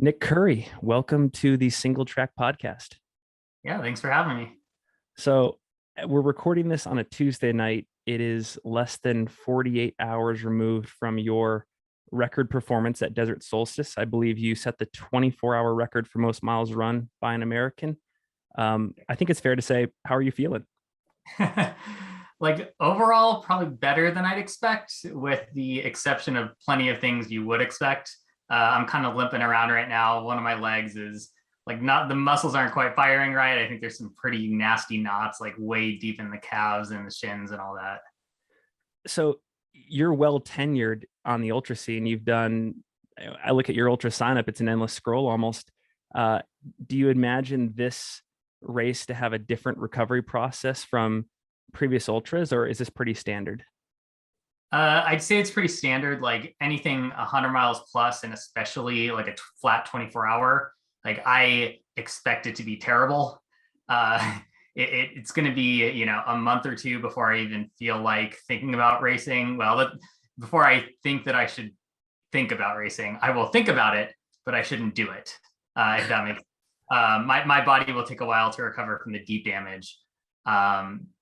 Nick Coury, welcome to the Singletrack podcast. Yeah, thanks for having me. So, we're recording this on a Tuesday night. It is less than 48 hours removed from your record performance at Desert Solstice. I believe you set the 24-hour record for most miles run by an American. I think it's fair to say, how are you feeling? Like overall, probably better than I'd expect, with the exception of plenty of things you would expect. I'm kind of limping around right now. One of my legs is like not the muscles aren't quite firing right. I think there's some pretty nasty knots like way deep in the calves and the shins and all that. So, you're well tenured on the ultra scene. You've done, I look at your ultra sign up, it's an endless scroll almost. Uh, do you imagine this race to have a different recovery process from previous ultras, or is this pretty standard? I'd say it's pretty standard, like anything 100 miles plus, and especially like a flat 24-hour. Like I expect it to be terrible. Uh, it's going to be, a month or two before I even feel like thinking about racing. Well, before I think that I should think about racing, I will think about it, but I shouldn't do it. If that makes my body will take a while to recover from the deep damage.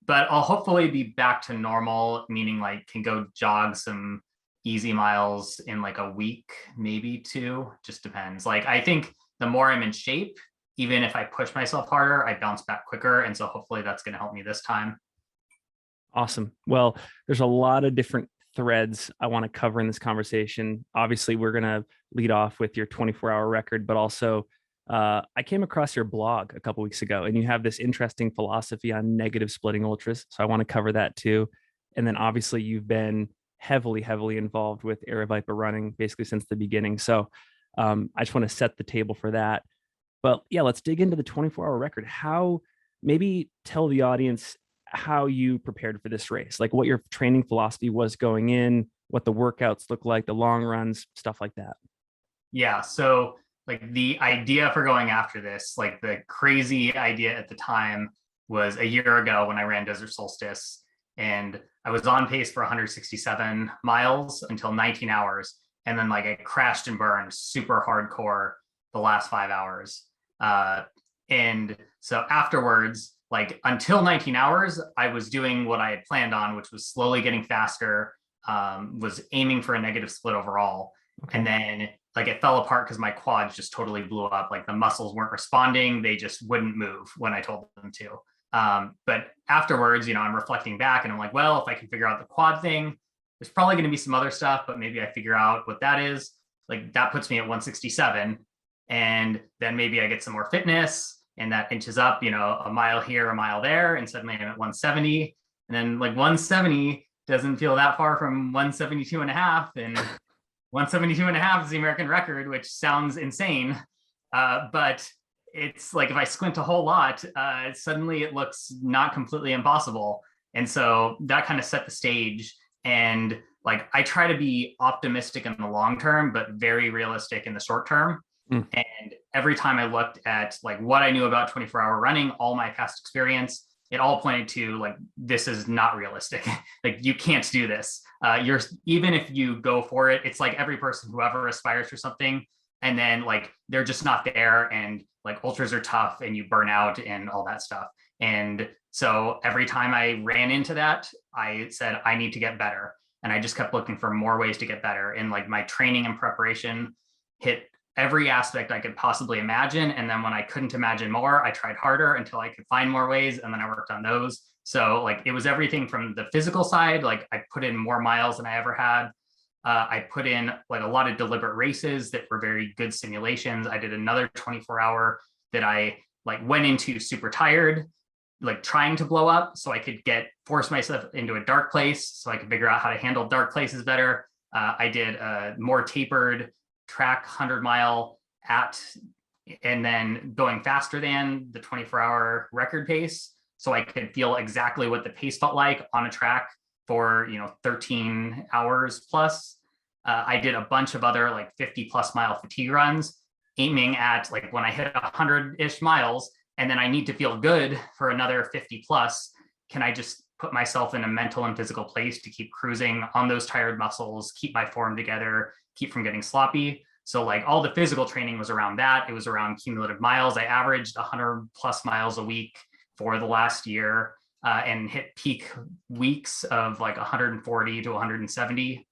But I'll hopefully be back to normal, meaning like can go jog some easy miles in like a week, maybe two, just depends. Like I think the more I'm in shape, even if I push myself harder, I bounce back quicker. And so hopefully that's going to help me this time. Awesome. Well, there's a lot of different threads I want to cover in this conversation. Obviously, we're going to lead off with your 24-hour record, but also I came across your blog a couple weeks ago, and you have this interesting philosophy on negative splitting ultras. So I want to cover that too. And then obviously, you've been heavily involved with Aravaipa Running basically since the beginning. So I just want to set the table for that. But yeah, let's dig into the 24-hour record. How, maybe tell the audience how you prepared for this race, like what your training philosophy was going in, what the workouts look like, the long runs, stuff like that. Yeah. So like the idea for going after this, like the crazy idea at the time was a year ago when I ran Desert Solstice, and I was on pace for 167 miles until 19 hours. And then like I crashed and burned super hardcore the last 5 hours. And so afterwards, like until 19 hours, I was doing what I had planned on, which was slowly getting faster, was aiming for a negative split overall. Okay. And then like it fell apart because my quads just totally blew up. Like the muscles weren't responding. They just wouldn't move when I told them to. But afterwards, I'm reflecting back and I'm like, well, if I can figure out the quad thing, there's probably going to be some other stuff, but maybe I figure out what that is. Like that puts me at 167. And then maybe I get some more fitness and that inches up, a mile here, a mile there. And suddenly I'm at 170. And then like 170 doesn't feel that far from 172 and a half. And 172 and a half is the American record, which sounds insane. But it's like if I squint a whole lot, suddenly it looks not completely impossible. And so that kind of set the stage. And like I try to be optimistic in the long term, but very realistic in the short term. And every time I looked at like what I knew about 24-hour running, all my past experience, it all pointed to like, this is not realistic. Like you can't do this. Even if you go for it, it's like every person who ever aspires for something, and then like, they're just not there. And like ultras are tough and you burn out and all that stuff. And so every time I ran into that, I said, I need to get better. And I just kept looking for more ways to get better. And like my training and preparation hit every aspect I could possibly imagine. And then when I couldn't imagine more, I tried harder until I could find more ways. And then I worked on those. So like it was everything from the physical side. Like I put in more miles than I ever had. I put in like a lot of deliberate races that were very good simulations. I did another 24-hour that I like went into super tired, like trying to blow up so I could force myself into a dark place so I could figure out how to handle dark places better. I did a more tapered track 100-mile and then going faster than the 24-hour record pace. So I could feel exactly what the pace felt like on a track for, 13 hours plus. I did a bunch of other like 50 plus mile fatigue runs, aiming at like when I hit 100-ish miles, and then I need to feel good for another 50 plus. Can I just put myself in a mental and physical place to keep cruising on those tired muscles, keep my form together, keep from getting sloppy? So like all the physical training was around that. It was around cumulative miles. I averaged 100 plus miles a week for the last year, and hit peak weeks of like 140 to 170.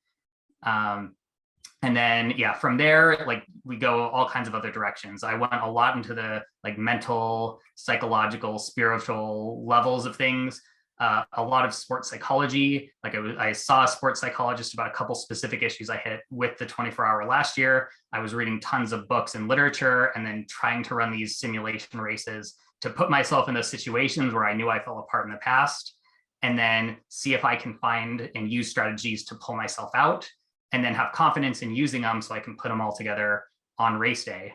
And then, yeah, from there, like we go all kinds of other directions. I went a lot into the like mental, psychological, spiritual levels of things. A lot of sports psychology. Like I saw a sports psychologist about a couple specific issues I hit with the 24-hour last year. I was reading tons of books and literature, and then trying to run these simulation races to put myself in those situations where I knew I fell apart in the past, and then see if I can find and use strategies to pull myself out, and then have confidence in using them so I can put them all together on race day.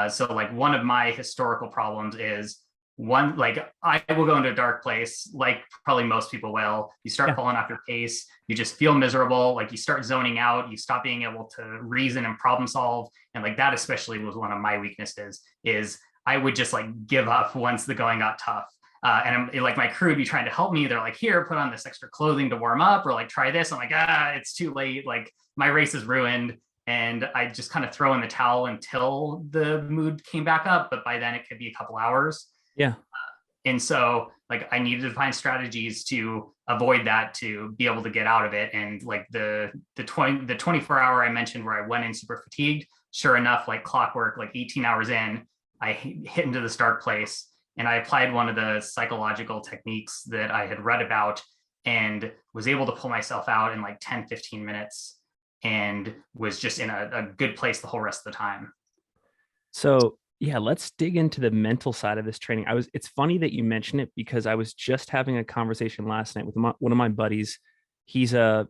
So like one of my historical problems is one, like I will go into a dark place, like probably most people will. You start falling off your pace, you just feel miserable, like you start zoning out, you stop being able to reason and problem solve. And like that especially was one of my weaknesses, is I would just like give up once the going got tough. And I'm like, my crew would be trying to help me. They're like, here, put on this extra clothing to warm up, or like try this. I'm like, it's too late. Like my race is ruined. And I just kind of throw in the towel until the mood came back up. But by then it could be a couple hours. Yeah. And so like I needed to find strategies to avoid that, to be able to get out of it. And like the 24-hour I mentioned where I went in super fatigued, sure enough, like clockwork, like 18 hours in, I hit into this dark place. And I applied one of the psychological techniques that I had read about, and was able to pull myself out in like 10, 15 minutes, and was just in a good place the whole rest of the time. So yeah, let's dig into the mental side of this training. It's funny that you mention it, because I was just having a conversation last night with one of my buddies. He's a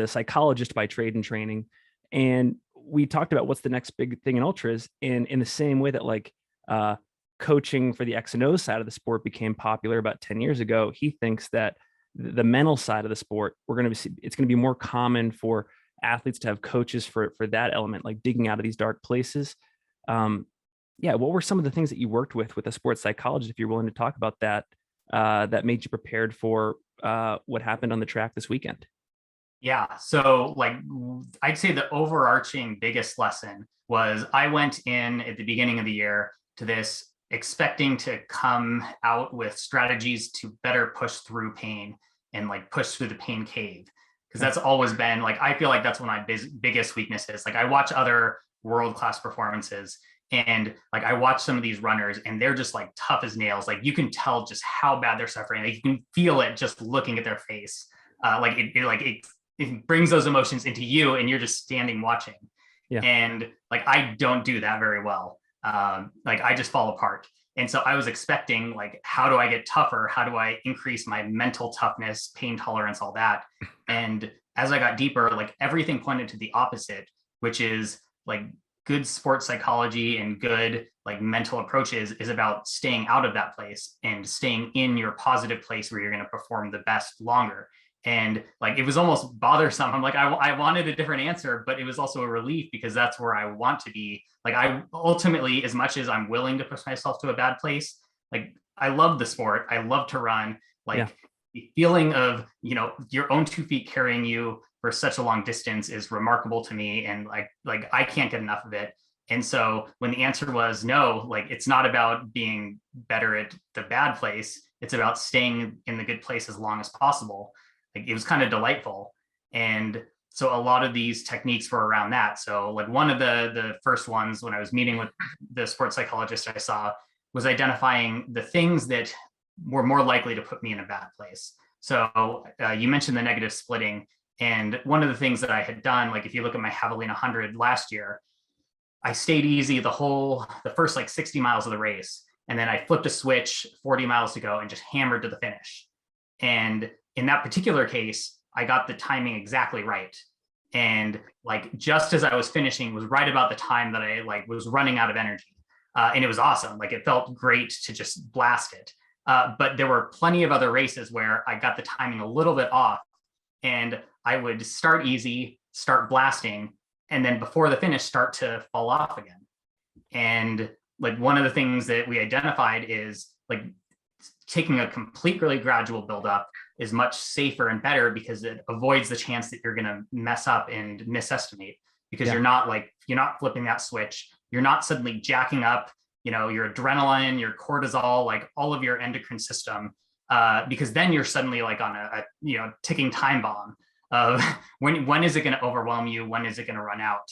psychologist by trade and training. And we talked about what's the next big thing in ultras. And in the same way that like, coaching for the X and O side of the sport became popular about 10 years ago, he thinks that the mental side of the sport, it's going to be more common for athletes to have coaches for that element, like digging out of these dark places. Yeah, what were some of the things that you worked with a sports psychologist, if you're willing to talk about that, that made you prepared for what happened on the track this weekend? Yeah, so like I'd say the overarching biggest lesson was I went in at the beginning of the year to this expecting to come out with strategies to better push through pain and like push through the pain cave. Because that's always been like, I feel like that's one of my biggest weaknesses. Like I watch other world-class performances, and like I watch some of these runners, and they're just like tough as nails. Like you can tell just how bad they're suffering. Like you can feel it just looking at their face. It brings those emotions into you, and you're just standing watching. Yeah. And like I don't do that very well. Like I just fall apart. And so I was expecting like, how do I get tougher? How do I increase my mental toughness, pain tolerance, all that? And as I got deeper, like everything pointed to the opposite, which is like good sports psychology and good like mental approaches is about staying out of that place and staying in your positive place where you're going to perform the best longer. And like it was almost bothersome. I'm like, I wanted a different answer, but it was also a relief, because that's where I want to be. Like I ultimately, as much as I'm willing to push myself to a bad place, like I love the sport. I love to run. Like the feeling of, you know, your own 2 feet carrying you for such a long distance is remarkable to me. And like I can't get enough of it. And so when the answer was no, like it's not about being better at the bad place, it's about staying in the good place as long as possible. Like it was kind of delightful. And so a lot of these techniques were around that. So like one of the first ones when I was meeting with the sports psychologist I saw was identifying the things that were more likely to put me in a bad place. So you mentioned the negative splitting. And one of the things that I had done, like if you look at my Javelina 100 last year, I stayed easy the first like 60 miles of the race. And then I flipped a switch 40 miles to go and just hammered to the finish. And in that particular case, I got the timing exactly right. And like, just as I was finishing was right about the time that I like was running out of energy. And it was awesome. Like it felt great to just blast it. But there were plenty of other races where I got the timing a little bit off, and I would start easy, start blasting, and then before the finish start to fall off again. And like one of the things that we identified is like taking a completely gradual buildup is much safer and better, because it avoids the chance that you're going to mess up and misestimate. because Yeah. you're not flipping that switch. You're not suddenly jacking up, your adrenaline, your cortisol, like all of your endocrine system, because then you're suddenly like on a ticking time bomb of when is it going to overwhelm you? When is it going to run out?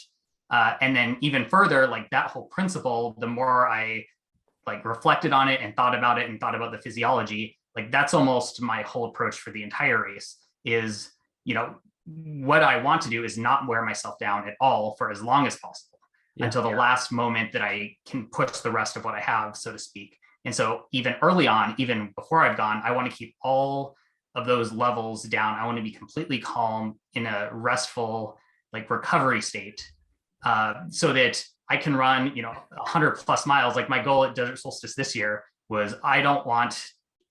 And then even further, like that whole principle, the more I like reflected on it and thought about the physiology, like that's almost my whole approach for the entire race is, what I want to do is not wear myself down at all for as long as possible until the last moment that I can push the rest of what I have, so to speak. And so even early on, even before I've gone, I want to keep all of those levels down. I want to be completely calm in a restful, like recovery state, so that I can run, 100 plus miles. Like my goal at Desert Solstice this year was I don't want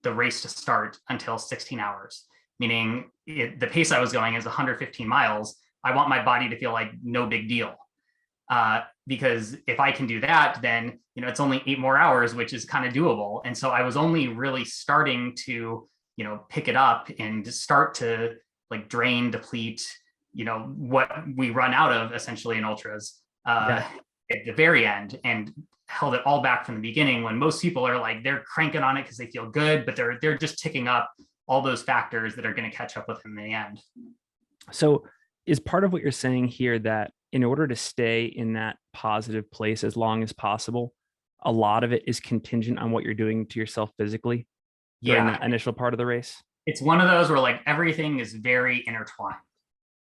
the race to start until 16 hours, meaning the pace I was going is 115 miles. I want my body to feel like no big deal. Because if I can do that, then, it's only 8 more hours, which is kind of doable. And so I was only really starting to, pick it up and start to like drain, deplete, what we run out of essentially in ultras at the very end, and held it all back from the beginning when most people are like, they're cranking on it because they feel good, but they're just ticking up all those factors that are going to catch up with them in the end. So is part of what you're saying here that in order to stay in that positive place as long as possible, a lot of it is contingent on what you're doing to yourself physically during that initial part of the race? It's one of those where like everything is very intertwined.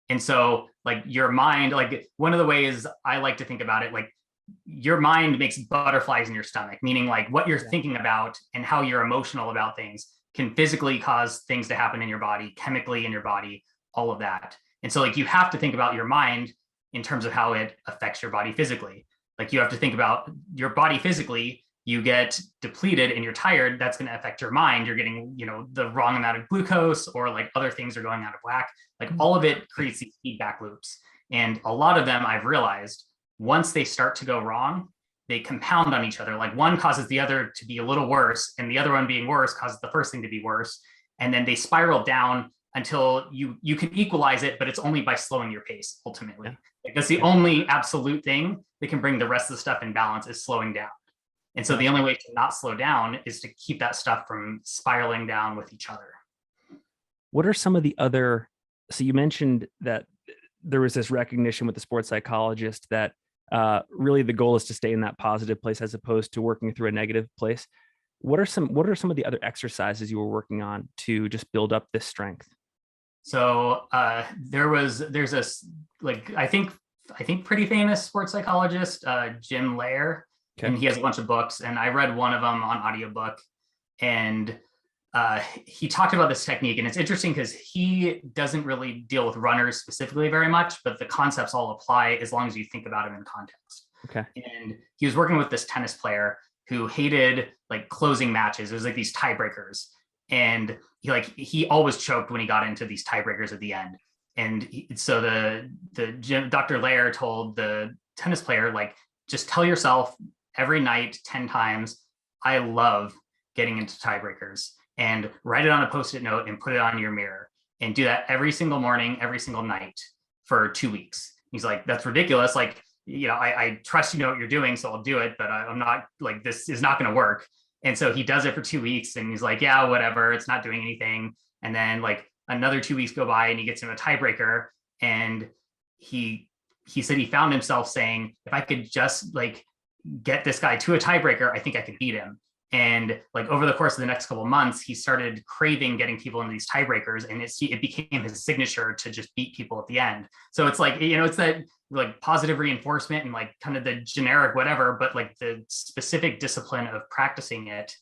And so like your mind, like one of the ways I like to think about it, like your mind makes butterflies in your stomach, meaning like what you're thinking about and how you're emotional about things can physically cause things to happen in your body, chemically in your body, all of that. And so like you have to think about your mind in terms of how it affects your body physically. Like you have to think about your body physically, you get depleted and you're tired, that's going to affect your mind. You're getting, the wrong amount of glucose, or like other things are going out of whack. Like all of it creates these feedback loops. And a lot of them I've realized once they start to go wrong, they compound on each other. Like one causes the other to be a little worse, and the other one being worse causes the first thing to be worse. And then they spiral down until you can equalize it, but it's only by slowing your pace ultimately. Like that's the only absolute thing that can bring the rest of the stuff in balance, is slowing down. And so the only way to not slow down is to keep that stuff from spiraling down with each other. What are some of the other, so you mentioned that there was this recognition with the sports psychologist that really the goal is to stay in that positive place as opposed to working through a negative place. What are some of the other exercises you were working on to just build up this strength? So there's this, like, I think pretty famous sports psychologist, Jim Lair. Okay. And he has a bunch of books, and I read one of them on audiobook, and he talked about this technique. And it's interesting because he doesn't really deal with runners specifically very much, but the concepts all apply as long as you think about them in context. Okay. And he was working with this tennis player who hated like closing matches. It was like these tiebreakers, and he always choked when he got into these tiebreakers at the end. And so Dr. Lair told the tennis player, like, just tell yourself every night 10 times, I love getting into tiebreakers, and write it on a Post-it note and put it on your mirror, and do that every single morning, every single night for 2 weeks. He's like, that's ridiculous. Like, I trust you know what you're doing, so I'll do it, but I'm not, like, this is not going to work. And so he does it for 2 weeks, and he's like, yeah, whatever, it's not doing anything. And then like another 2 weeks go by, and he gets in a tiebreaker, and he said he found himself saying, if I could just like get this guy to a tiebreaker, I think I could beat him. And like over the course of the next couple of months, he started craving getting people into these tiebreakers, and it became his signature to just beat people at the end. So it's like, it's that like positive reinforcement and like kind of the generic whatever, but like the specific discipline of practicing it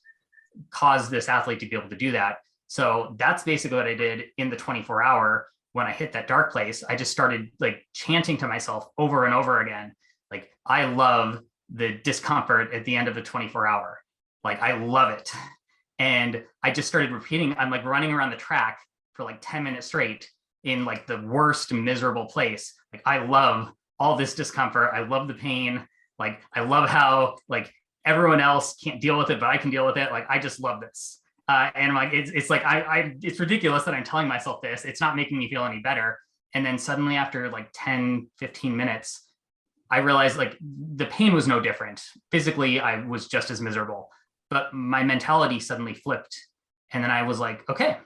caused this athlete to be able to do that. So that's basically what I did in the 24-hour. When I hit that dark place, I just started like chanting to myself over and over again, like, I love the discomfort at the end of the 24-hour. Like, I love it. And I just started repeating, I'm like running around the track for like 10 minutes straight in like the worst miserable place. Like, I love all this discomfort. I love the pain. Like, I love how like everyone else can't deal with it, but I can deal with it. Like, I just love this. And I'm like, it's like, it's ridiculous that I'm telling myself this. It's not making me feel any better. And then suddenly after like 10, 15 minutes, I realized like the pain was no different. Physically, I was just as miserable, but my mentality suddenly flipped. And then I was like, okay,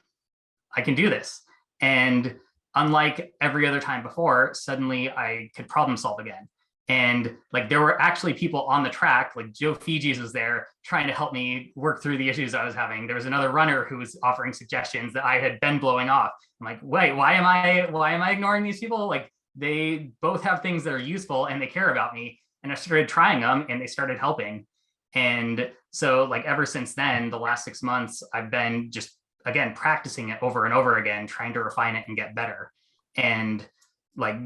I can do this. And unlike every other time before, suddenly I could problem solve again. And like there were actually people on the track, like Joe Fiji's was there trying to help me work through the issues I was having. There was another runner who was offering suggestions that I had been blowing off. I'm like, wait, why am I ignoring these people? Like they both have things that are useful and they care about me. And I started trying them and they started helping. And so like ever since then, the last 6 months, I've been just again practicing it over and over again, trying to refine it and get better. And like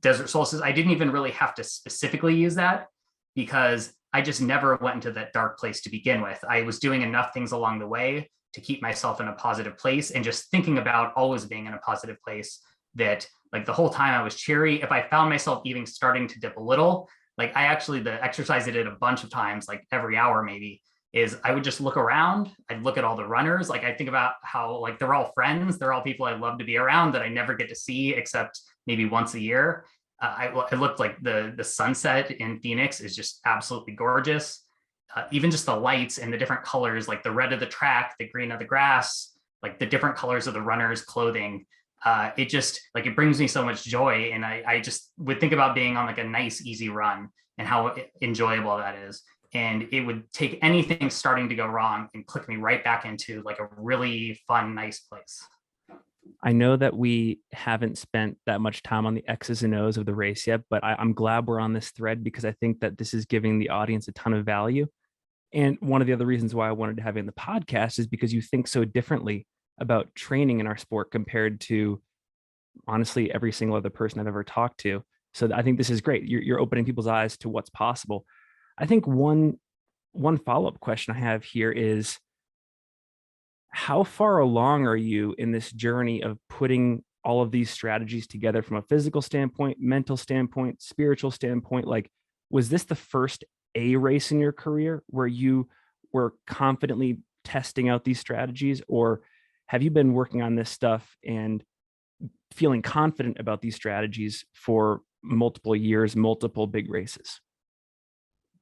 Desert Solstice, I didn't even really have to specifically use that because I just never went into that dark place to begin with. I was doing enough things along the way to keep myself in a positive place and just thinking about always being in a positive place, that like the whole time I was cheery. If I found myself even starting to dip a little, like the exercise I did a bunch of times, like every hour maybe, is I would just look around. I'd look at all the runners. Like I think about how like they're all friends. They're all people I love to be around that I never get to see except maybe once a year. I looked like the sunset in Phoenix is just absolutely gorgeous. Even just the lights and the different colors, like the red of the track, the green of the grass, like the different colors of the runners' clothing. It just like it brings me so much joy. And I just would think about being on like a nice, easy run and how enjoyable that is. And it would take anything starting to go wrong and click me right back into like a really fun, nice place. I know that we haven't spent that much time on the X's and O's of the race yet, but I'm glad we're on this thread because I think that this is giving the audience a ton of value. And one of the other reasons why I wanted to have you in the podcast is because you think so differently about training in our sport compared to honestly every single other person I've ever talked to. So I think this is great. You're opening people's eyes to what's possible. I think one follow-up question I have here is, how far along are you in this journey of putting all of these strategies together from a physical standpoint, mental standpoint, spiritual standpoint? Like, was this the first A race in your career where you were confidently testing out these strategies, or have you been working on this stuff and feeling confident about these strategies for multiple years, multiple big races?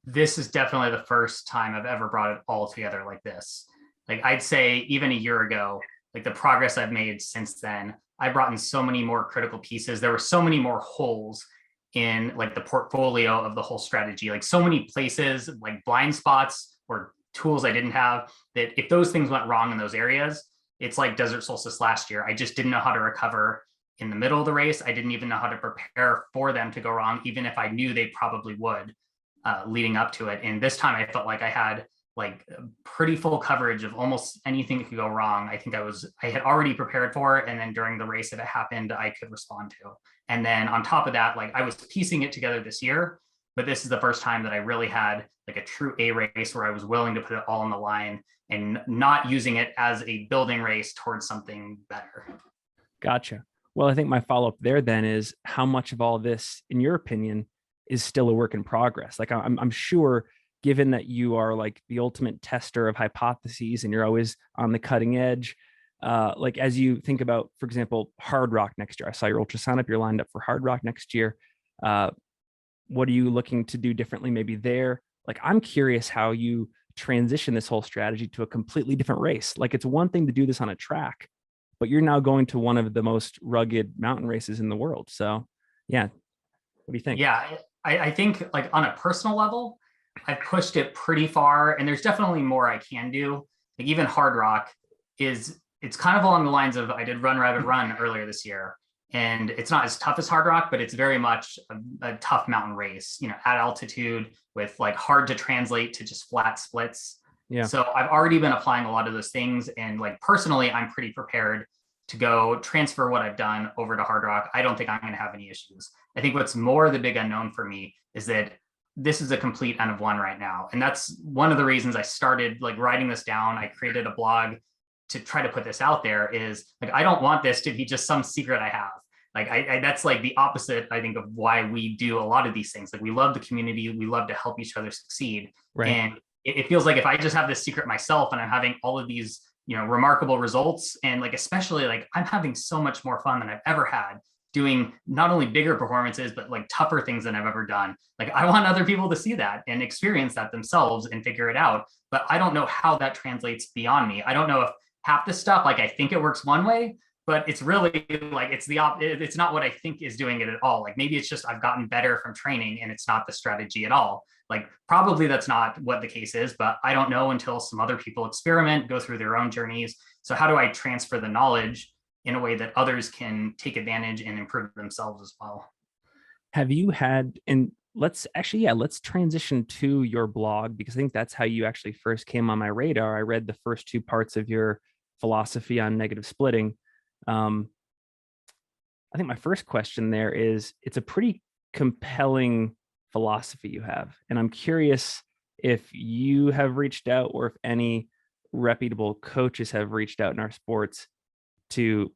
This is definitely the first time I've ever brought it all together like this. Like I'd say even a year ago, like the progress I've made since then, I brought in so many more critical pieces. There were so many more holes in like the portfolio of the whole strategy, like so many places, like blind spots or tools I didn't have, that if those things went wrong in those areas, it's like Desert Solstice last year. I just didn't know how to recover in the middle of the race. I didn't even know how to prepare for them to go wrong, even if I knew they probably would leading up to it. And this time I felt like I had like pretty full coverage of almost anything that could go wrong. I think I had already prepared for it. And then during the race, if it happened, I could respond to. And then on top of that, like I was piecing it together this year, but this is the first time that I really had like a true A race where I was willing to put it all on the line and not using it as a building race towards something better. Gotcha. Well, I think my follow-up there then is, how much of all this, in your opinion, is still a work in progress? Like I'm sure, given that you are like the ultimate tester of hypotheses and you're always on the cutting edge, like as you think about, for example, Hard Rock next year, I saw your ultra sign up, you're lined up for Hard Rock next year. What are you looking to do differently maybe there? Like, I'm curious how you transition this whole strategy to a completely different race. Like, it's one thing to do this on a track, but you're now going to one of the most rugged mountain races in the world. So yeah, what do you think? Yeah, I think like on a personal level, I've pushed it pretty far, and there's definitely more I can do. Like even Hard Rock it's kind of along the lines of, I did Run Rabbit Run earlier this year, and it's not as tough as Hard Rock, but it's very much a tough mountain race, you know, at altitude with like hard to translate to just flat splits. Yeah. So I've already been applying a lot of those things, and like personally, I'm pretty prepared to go transfer what I've done over to Hard Rock. I don't think I'm going to have any issues. I think what's more the big unknown for me is that this is a complete N of one right now. And that's one of the reasons I started like writing this down. I created a blog to try to put this out there, is like, I don't want this to be just some secret I have. Like I that's like the opposite, I think, of why we do a lot of these things. Like we love the community. We love to help each other succeed. Right. And it feels like if I just have this secret myself and I'm having all of these, you know, remarkable results, and like especially like I'm having so much more fun than I've ever had doing not only bigger performances, but like tougher things than I've ever done. Like I want other people to see that and experience that themselves and figure it out. But I don't know how that translates beyond me. I don't know if half the stuff, like I think it works one way, but it's really like it's not what I think is doing it at all. Like maybe it's just I've gotten better from training and it's not the strategy at all. Like probably that's not what the case is, but I don't know until some other people experiment, go through their own journeys. So how do I transfer the knowledge in a way that others can take advantage and improve themselves as well? Have you had, and let's transition to your blog, because I think that's how you actually first came on my radar. I read the first two parts of your philosophy on negative splitting. I think my first question there is, it's a pretty compelling philosophy you have. And I'm curious if you have reached out, or if any reputable coaches have reached out in our sports to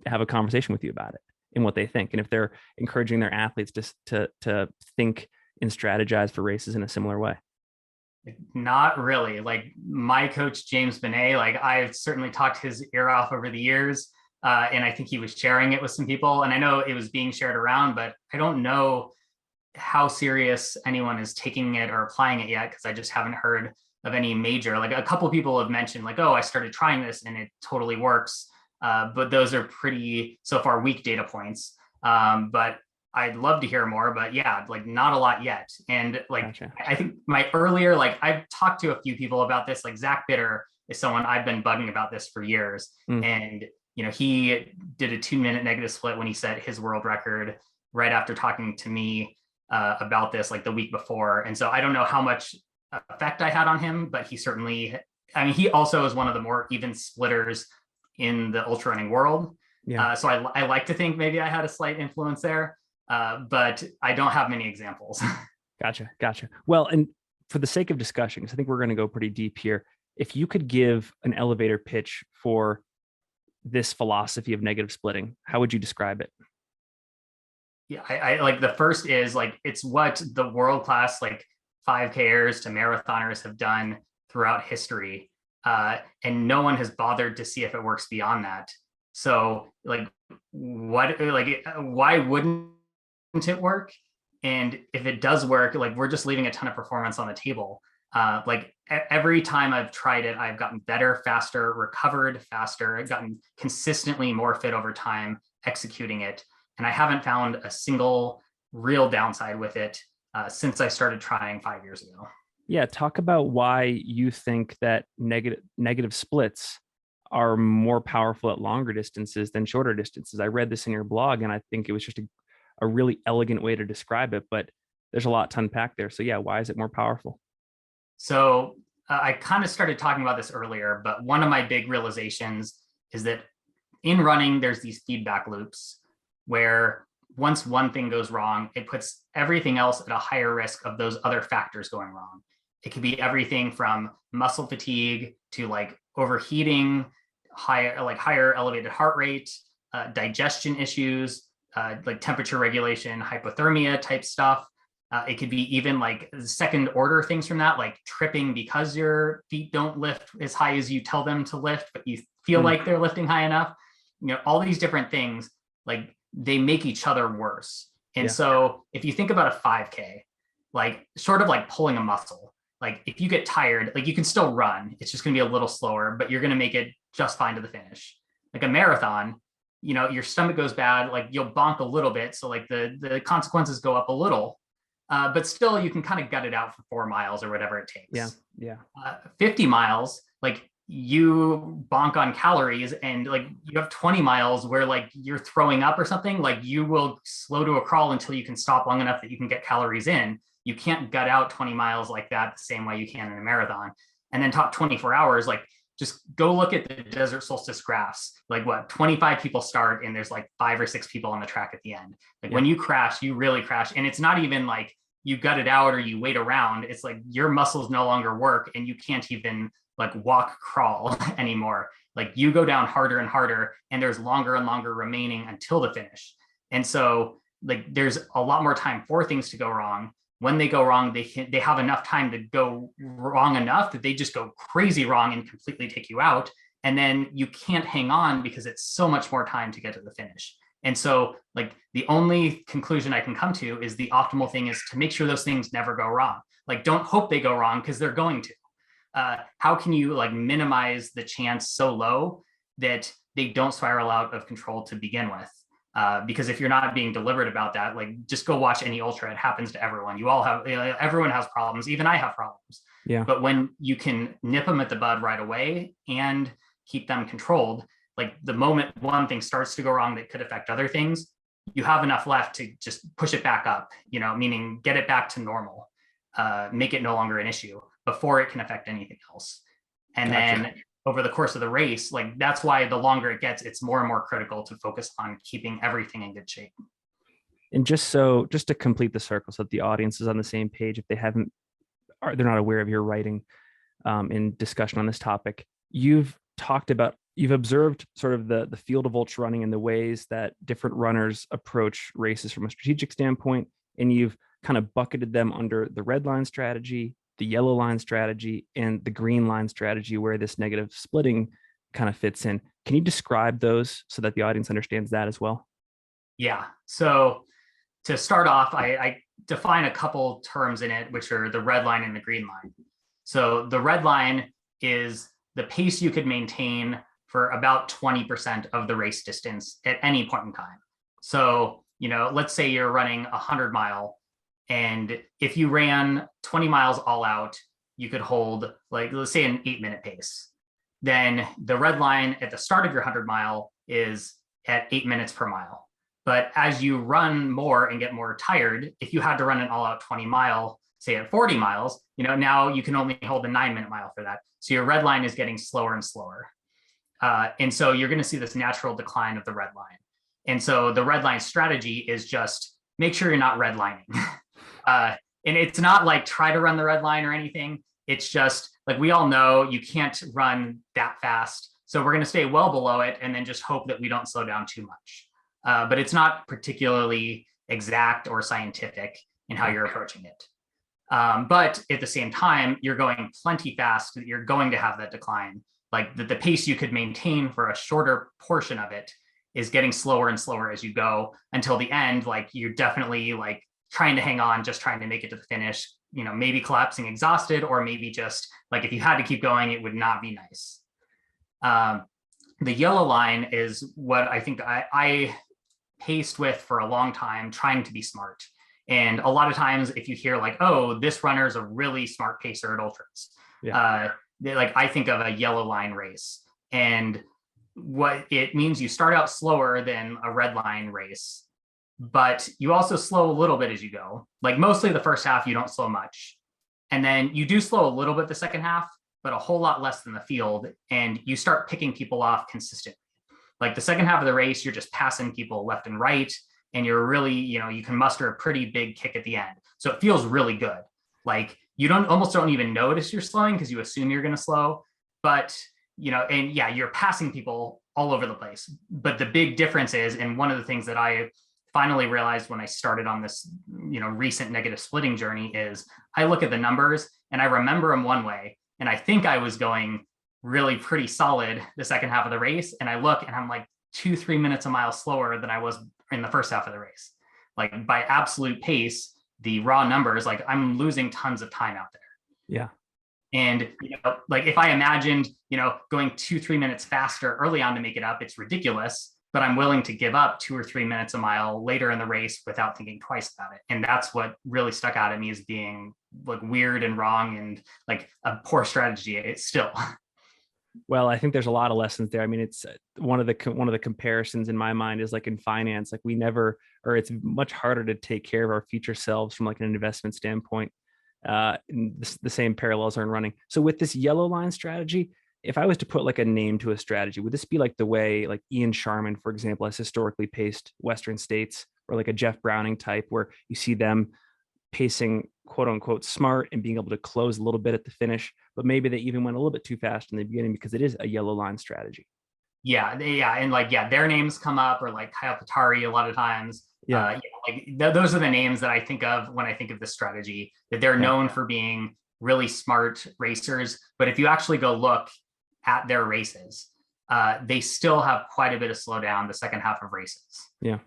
have a conversation with you about it and what they think, and if they're encouraging their athletes to think and strategize for races in a similar way. Not really. Like my coach, James Benet, like I've certainly talked his ear off over the years. And I think he was sharing it with some people, and I know it was being shared around, but I don't know how serious anyone is taking it or applying it yet, because I just haven't heard of any major. Like a couple of people have mentioned like, oh, I started trying this and it totally works. But those are pretty so far weak data points. But I'd love to hear more, but yeah, like not a lot yet. And like, Gotcha. I think my earlier, like I've talked to a few people about this, like Zach Bitter is someone I've been bugging about this for years. And, you know, he did a 2-minute negative split when he set his world record right after talking to me about this, like the week before. And so I don't know how much effect I had on him, but he certainly, I mean, he also is one of the more even splitters in the ultra running world. Yeah. So I like to think maybe I had a slight influence there, but I don't have many examples. Gotcha. Well, and for the sake of discussion, because I think we're going to go pretty deep here, if you could give an elevator pitch for this philosophy of negative splitting, how would you describe it? Yeah, I like the first is like it's what the world class like 5Kers to marathoners have done throughout history, and no one has bothered to see if it works beyond that. So like why wouldn't it work? And if it does work, like we're just leaving a ton of performance on the table. Like every time I've tried it, I've gotten better, faster, recovered faster. I've gotten consistently more fit over time executing it. And I haven't found a single real downside with it since I started trying 5 years ago. Yeah, talk about why you think that negative splits are more powerful at longer distances than shorter distances. I read this in your blog, and I think it was just a really elegant way to describe it, but there's a lot to unpack there. So yeah, why is it more powerful? So I kind of started talking about this earlier, but one of my big realizations is that in running, there's these feedback loops where once one thing goes wrong, it puts everything else at a higher risk of those other factors going wrong. It could be everything from muscle fatigue to like overheating, higher elevated heart rate, digestion issues, like temperature regulation, hypothermia type stuff. It could be even like second order things from that, like tripping because your feet don't lift as high as you tell them to lift, but you feel like they're lifting high enough. You know, all these different things, like they make each other worse. And so if you think about a 5K, like sort of like pulling a muscle, like if you get tired, like you can still run, it's just going to be a little slower, but you're going to make it just fine to the finish. Like a marathon, you know, your stomach goes bad, like you'll bonk a little bit. So like the consequences go up a little, but still you can kind of gut it out for 4 miles or whatever it takes. 50 miles, like you bonk on calories, and like you have 20 miles where like you're throwing up or something, like you will slow to a crawl until you can stop long enough that you can get calories in. You can't gut out 20 miles like that the same way you can in a marathon. And then top 24 hours, like just go look at the Desert Solstice graphs. Like what, 25 people start and there's like 5 or 6 people on the track at the end. Like when you crash, you really crash. And it's not even like you gut it out or you wait around. It's like your muscles no longer work and you can't even like walk, crawl anymore. Like you go down harder and harder, and there's longer and longer remaining until the finish. And so like there's a lot more time for things to go wrong. When they go wrong, they have enough time to go wrong enough that they just go crazy wrong and completely take you out. And then you can't hang on because it's so much more time to get to the finish. And so like the only conclusion I can come to is the optimal thing is to make sure those things never go wrong. Like don't hope they go wrong because they're going to. How can you like minimize the chance so low that they don't spiral out of control to begin with? Because if you're not being deliberate about that, like just go watch any ultra. It happens to everyone. You all have, everyone has problems. Even I have problems. Yeah. But when you can nip them at the bud right away and keep them controlled, like the moment one thing starts to go wrong that could affect other things, you have enough left to just push it back up, meaning get it back to normal, make it no longer an issue before it can affect anything else. And Gotcha. then over the course of the race, like that's why the longer it gets, it's more and more critical to focus on keeping everything in good shape. And just to complete the circle so that the audience is on the same page, if they haven't, or they're not aware of your writing in discussion on this topic, you've observed sort of the field of ultra running and the ways that different runners approach races from a strategic standpoint. And you've kind of bucketed them under the red line strategy, the yellow line strategy, and the green line strategy, where this negative splitting kind of fits in. Can you describe those so that the audience understands that as well? Yeah. So to start off, I define a couple terms in it, which are the red line and the green line. So the red line is the pace you could maintain for about 20% of the race distance at any point in time. So, let's say you're running 100-mile, and if you ran 20 miles all out, you could hold, like, let's say an 8-minute pace. Then the red line at the start of your 100-mile is at 8 minutes per mile. But as you run more and get more tired, if you had to run an all-out 20-mile, say at 40 miles, now you can only hold a 9-minute mile for that. So your red line is getting slower and slower. And so you're going to see this natural decline of the red line. And so the red line strategy is just make sure you're not redlining. And it's not like try to run the red line or anything. It's just like we all know you can't run that fast. So we're going to stay well below it and then just hope that we don't slow down too much. But it's not particularly exact or scientific in how you're approaching it. But at the same time, you're going plenty fast. You're going to have that decline. Like the pace you could maintain for a shorter portion of it is getting slower and slower as you go until the end. Like you're definitely like trying to hang on, just trying to make it to the finish, maybe collapsing exhausted, or maybe just like if you had to keep going, it would not be nice. The yellow line is what I think I paced with for a long time, trying to be smart. And a lot of times if you hear like, oh, this runner is a really smart pacer at ultras, like I think of a yellow line race. And what it means, you start out slower than a red line race, but you also slow a little bit as you go. Like mostly the first half, you don't slow much. And then you do slow a little bit the second half, but a whole lot less than the field. And you start picking people off consistently. Like the second half of the race, you're just passing people left and right. And you're really, you can muster a pretty big kick at the end. So it feels really good. Like you almost don't even notice you're slowing because you assume you're going to slow. But, and yeah, you're passing people all over the place. But the big difference is, and one of the things that I finally realized when I started on this, recent negative splitting journey is I look at the numbers and I remember them one way. And I think I was going really pretty solid the second half of the race. And I look and I'm like 2-3 minutes a mile slower than I was in the first half of the race. Like by absolute pace, the raw numbers, like I'm losing tons of time out there. Yeah. And, like if I imagined, going 2-3 minutes faster early on to make it up, it's ridiculous, but I'm willing to give up 2 or 3 minutes a mile later in the race without thinking twice about it. And that's what really stuck out at me as being like weird and wrong and like a poor strategy. It's still. Well, I think there's a lot of lessons there. I mean, it's one of the comparisons in my mind is like in finance, like it's much harder to take care of our future selves from like an investment standpoint. The same parallels are in running. So with this yellow line strategy, if I was to put like a name to a strategy, would this be like the way like Ian Sharman, for example, has historically paced Western states, or like a Jeff Browning type where you see them pacing quote unquote smart and being able to close a little bit at the finish, but maybe they even went a little bit too fast in the beginning because it is a yellow line strategy. Yeah. And like, yeah, their names come up, or like Kyle Patari a lot of times. Those are the names that I think of when I think of this strategy, that they're known for being really smart racers. But if you actually go look at their races, they still have quite a bit of slowdown the second half of races. Yeah.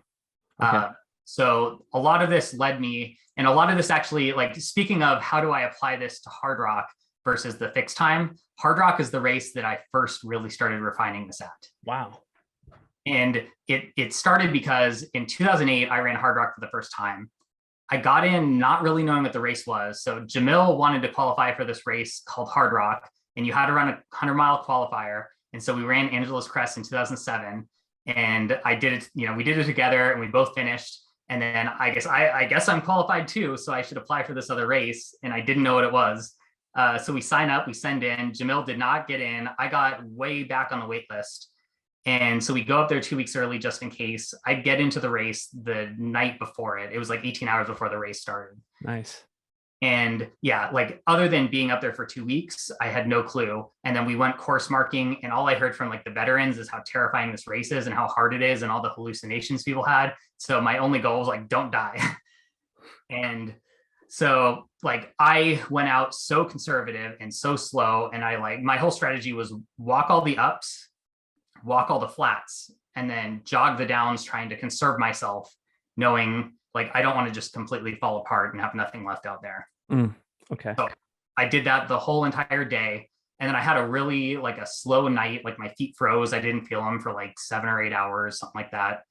Okay. So a lot of this led me, and a lot of this actually, like, speaking of how do I apply this to hard rock versus the fixed time, hard rock is the race that I first really started refining this at. Wow. And it started because in 2008, I ran hard rock for the first time. I got in not really knowing what the race was. So Jamil wanted to qualify for this race called Hard Rock, and you had to run a 100-mile qualifier. And so we ran Angeles Crest in 2007, and I did it. We did it together, and we both finished. And then I guess I'm qualified too, so I should apply for this other race. And I didn't know what it was. So we sign up, we send in. Jamil did not get in. I got way back on the wait list. And so we go up there 2 weeks early just in case. I get into the race the night before it. It was like 18 hours before the race started. Nice. And yeah, like other than being up there for 2 weeks, I had no clue. And then we went course marking, and all I heard from like the veterans is how terrifying this race is and how hard it is and all the hallucinations people had. So my only goal was like, don't die. And so like I went out so conservative and so slow. And my whole strategy was walk all the ups, walk all the flats, and then jog the downs, trying to conserve myself, knowing like I don't want to just completely fall apart and have nothing left out there. Okay. So I did that the whole entire day. And then I had a really like a slow night, like my feet froze. I didn't feel them for like 7 or 8 hours, something like that.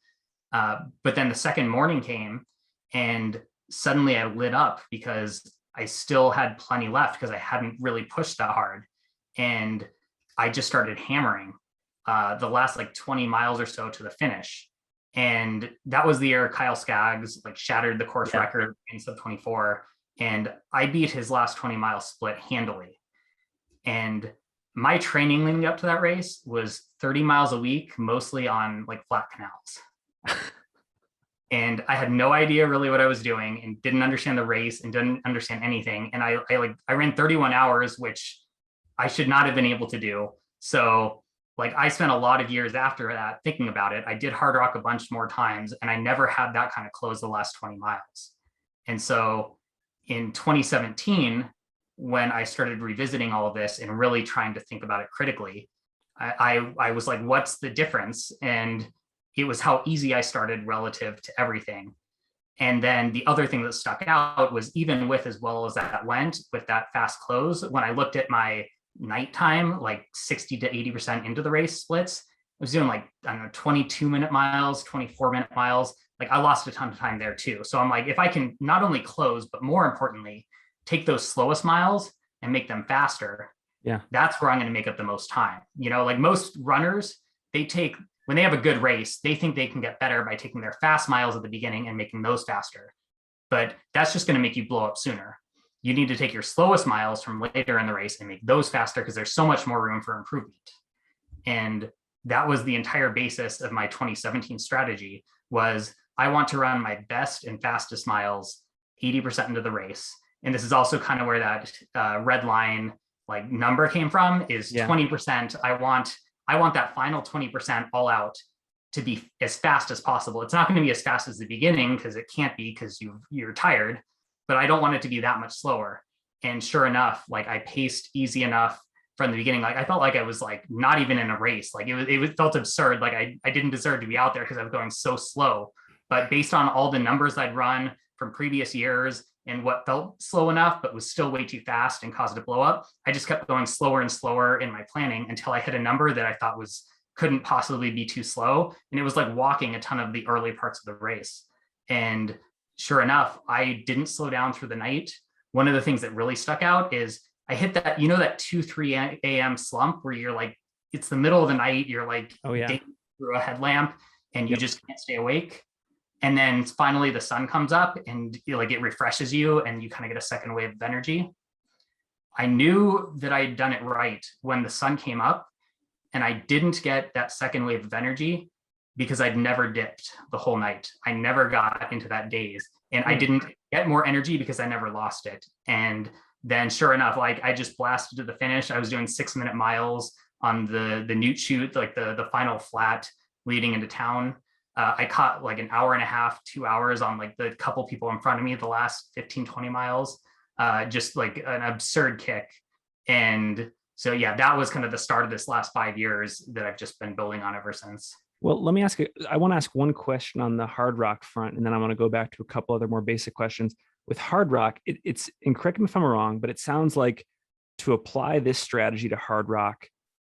But then the second morning came, and suddenly I lit up because I still had plenty left because I hadn't really pushed that hard. And I just started hammering the last like 20 miles or so to the finish. And that was the year Kyle Skaggs like shattered the course record in sub 24. And I beat his last 20-mile split handily. And my training leading up to that race was 30 miles a week, mostly on like flat canals. And I had no idea really what I was doing and didn't understand the race and didn't understand anything. And I ran 31 hours, which I should not have been able to do. So like I spent a lot of years after that thinking about it. I did hard rock a bunch more times, and I never had that kind of close the last 20 miles. And so in 2017, when I started revisiting all of this and really trying to think about it critically, I was like, what's the difference? And it was how easy I started relative to everything. And then the other thing that stuck out was, even with as well as that went with that fast close, when I looked at my nighttime, like 60 to 80% into the race splits, I was doing like, I don't know, 22-minute miles, 24-minute miles. Like I lost a ton of time there too. So I'm like, if I can not only close, but more importantly, take those slowest miles and make them faster, that's where I'm going to make up the most time. Like most runners, when they have a good race, they think they can get better by taking their fast miles at the beginning and making those faster. But that's just going to make you blow up sooner. You need to take your slowest miles from later in the race and make those faster, because there's so much more room for improvement. And that was the entire basis of my 2017 strategy. Was I want to run my best and fastest miles 80% into the race. And this is also kind of where that red line like number came from, is 20%. I want that final 20% all out to be as fast as possible. It's not going to be as fast as the beginning, because it can't be, because you're tired, but I don't want it to be that much slower. And sure enough, like I paced easy enough from the beginning. Like I felt like I was like not even in a race. Like it felt absurd. Like I didn't deserve to be out there because I was going so slow. But based on all the numbers I'd run from previous years and what felt slow enough, but was still way too fast and caused it to blow up, I just kept going slower and slower in my planning until I hit a number that I thought couldn't possibly be too slow. And it was like walking a ton of the early parts of the race. And sure enough, I didn't slow down through the night. One of the things that really stuck out is I hit that, that 2-3 a.m. slump where you're like, it's the middle of the night, you're like through a headlamp and you just can't stay awake. And then finally the sun comes up and it refreshes you and you kind of get a second wave of energy. I knew that I had done it right when the sun came up, and I didn't get that second wave of energy because I'd never dipped the whole night. I never got into that daze, and I didn't get more energy because I never lost it. And then sure enough, like I just blasted to the finish. I was doing 6-minute miles on the Newt chute, like the final flat leading into town. I caught like an hour and a half, 2 hours on like the couple people in front of me, the last 15, 20 miles, just like an absurd kick. And So yeah, that was kind of the start of this last 5 years that I've just been building on ever since. Well, let me ask you, I want to ask one question on the hard rock front, and then I want to go back to a couple other more basic questions. With hard rock, and correct me if I'm wrong, but it sounds like to apply this strategy to hard rock,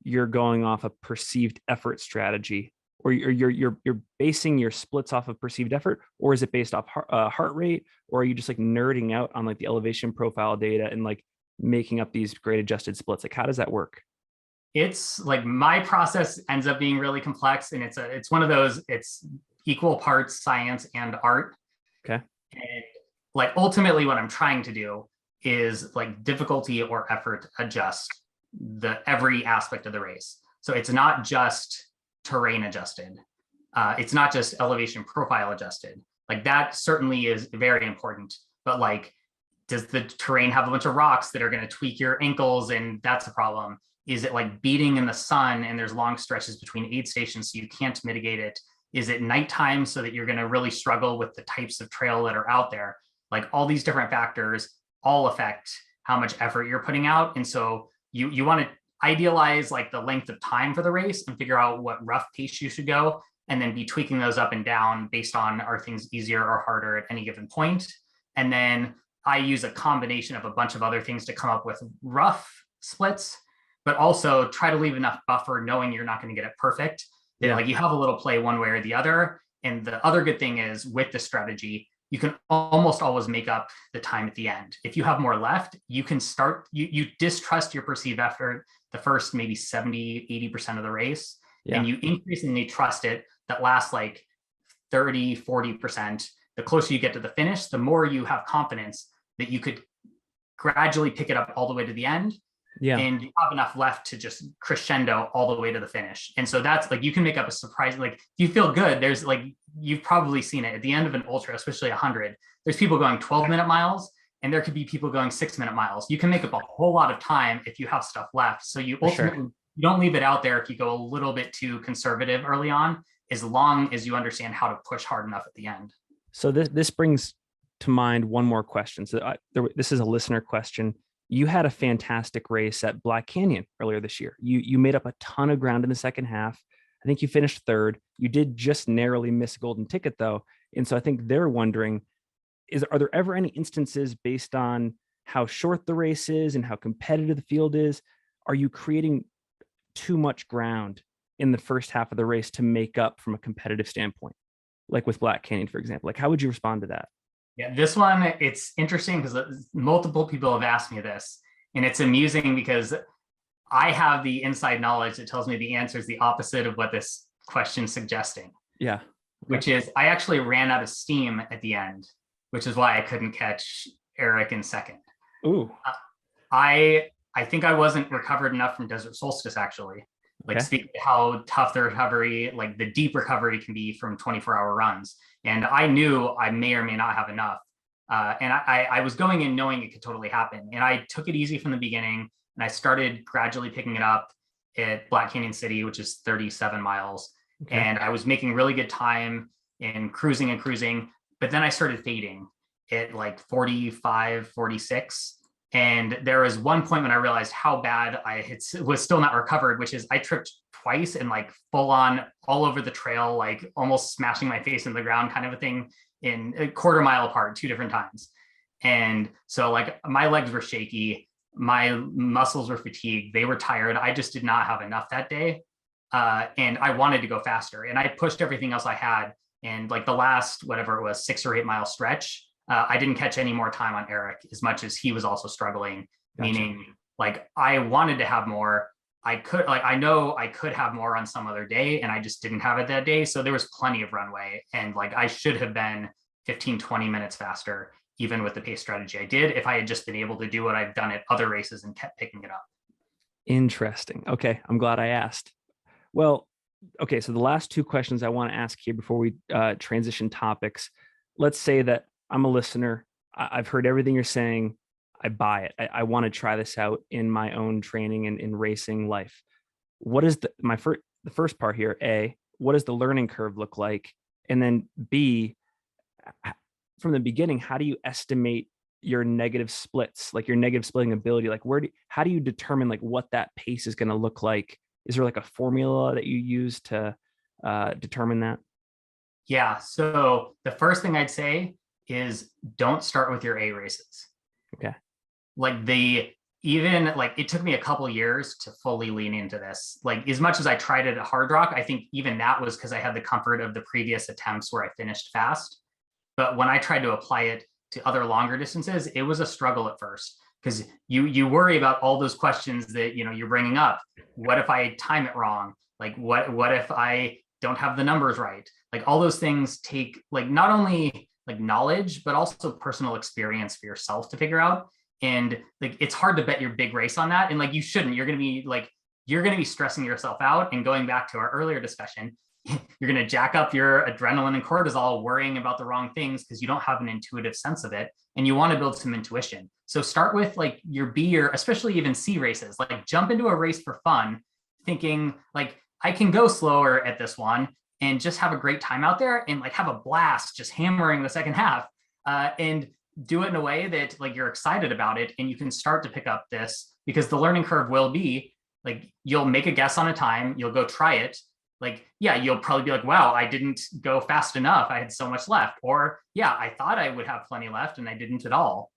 you're going off a perceived effort strategy, or you're basing your splits off of perceived effort, or is it based off heart rate, or are you just like nerding out on like the elevation profile data and like making up these grade adjusted splits? Like, how does that work? It's like my process ends up being really complex, and it's one of those, it's equal parts science and art. Okay. And like ultimately what I'm trying to do is like difficulty or effort adjust every aspect of the race. So it's not just terrain adjusted. It's not just elevation profile adjusted. Like that certainly is very important, but like, does the terrain have a bunch of rocks that are going to tweak your ankles? And that's a problem. Is it like beating in the sun and there's long stretches between aid stations so you can't mitigate it? Is it nighttime so that you're going to really struggle with the types of trail that are out there? Like all these different factors all affect how much effort you're putting out. And so you want to idealize like the length of time for the race and figure out what rough pace you should go, and then be tweaking those up and down based on, are things easier or harder at any given point. And then I use a combination of a bunch of other things to come up with rough splits, but also try to leave enough buffer knowing you're not going to get it perfect. That like you have a little play one way or the other. And the other good thing is with the strategy, you can almost always make up the time at the end. If you have more left, you can start, you distrust your perceived effort the first maybe 70, 80% of the race. And you increasingly trust it that last like 30, 40%. The closer you get to the finish, the more you have confidence that you could gradually pick it up all the way to the end. And you have enough left to just crescendo all the way to the finish. And so that's like, you can make up a surprise, like you feel good. There's like, you've probably seen it at the end of an ultra, especially 100, there's people going 12-minute miles, and there could be people going 6-minute miles. You can make up a whole lot of time if you have stuff left. So you ultimately, you don't leave it out there if you go a little bit too conservative early on, as long as you understand how to push hard enough at the end. So this brings to mind one more question. So this is a listener question. You had a fantastic race at Black Canyon earlier this year. You made up a ton of ground in the second half. I think you finished third. You did just narrowly miss a golden ticket though. And so I think they're wondering, are there ever any instances based on how short the race is and how competitive the field is? Are you creating too much ground in the first half of the race to make up from a competitive standpoint? Like with Black Canyon, for example, like how would you respond to that? Yeah, this one, it's interesting because multiple people have asked me this, and it's amusing because I have the inside knowledge that tells me the answer is the opposite of what this question's suggesting. Yeah. Which is I actually ran out of steam at the end, which is why I couldn't catch Eric in second. Ooh. I think I wasn't recovered enough from Desert Solstice, actually. Like speaking to how tough the recovery, like the deep recovery can be from 24-hour runs. And I knew I may or may not have enough. And I was going in knowing it could totally happen. And I took it easy from the beginning. And I started gradually picking it up at Black Canyon City, which is 37 miles. And I was making really good time and cruising. But then I started fading at like 45, 46. And there was one point when I realized how bad was still not recovered, which is I tripped twice and like full on all over the trail, like almost smashing my face into the ground kind of a thing in a quarter mile apart, 2 different times. And so like my legs were shaky, my muscles were fatigued, they were tired. I just did not have enough that day. And I wanted to go faster, and I pushed everything else I had. And like the last, whatever it was, 6 or 8 mile stretch, I didn't catch any more time on Eric, as much as he was also struggling, meaning like I wanted to have more. I know I could have more on some other day, and I just didn't have it that day. So there was plenty of runway, and like I should have been 15, 20 minutes faster, even with the pace strategy I did, if I had just been able to do what I've done at other races and kept picking it up. Interesting. Okay. I'm glad I asked. Well, okay. So the last 2 questions I want to ask here before we transition topics. Let's say that I'm a listener. I've heard everything you're saying. I buy it. I want to try this out in my own training and in racing life. What is the first part here? A, what does the learning curve look like? And then B, from the beginning, how do you estimate your negative splits, like your negative splitting ability? Like how do you determine like what that pace is going to look like? Is there like a formula that you use to determine that? Yeah. So the first thing I'd say is don't start with your A races. Okay. Like even like it took me a couple years to fully lean into this. Like as much as I tried it at Hard Rock, I think even that was because I had the comfort of the previous attempts where I finished fast. But when I tried to apply it to other longer distances, it was a struggle at first because you worry about all those questions that you're bringing up. What if I time it wrong? Like what if I don't have the numbers right? Like all those things take like not only like knowledge but also personal experience for yourself to figure out. And like it's hard to bet your big race on that. And like you shouldn't. You're going to be stressing yourself out. And going back to our earlier discussion, you're going to jack up your adrenaline and cortisol worrying about the wrong things because you don't have an intuitive sense of it, and you want to build some intuition. So start with like your B or especially even C races. Like jump into a race for fun, thinking like I can go slower at this one and just have a great time out there and like have a blast just hammering the second half, and do it in a way that like you're excited about it, and you can start to pick up this because the learning curve will be like you'll make a guess on a time, you'll go try it. Like, yeah, you'll probably be like, wow, I didn't go fast enough. I had so much left. Or, yeah, I thought I would have plenty left and I didn't at all.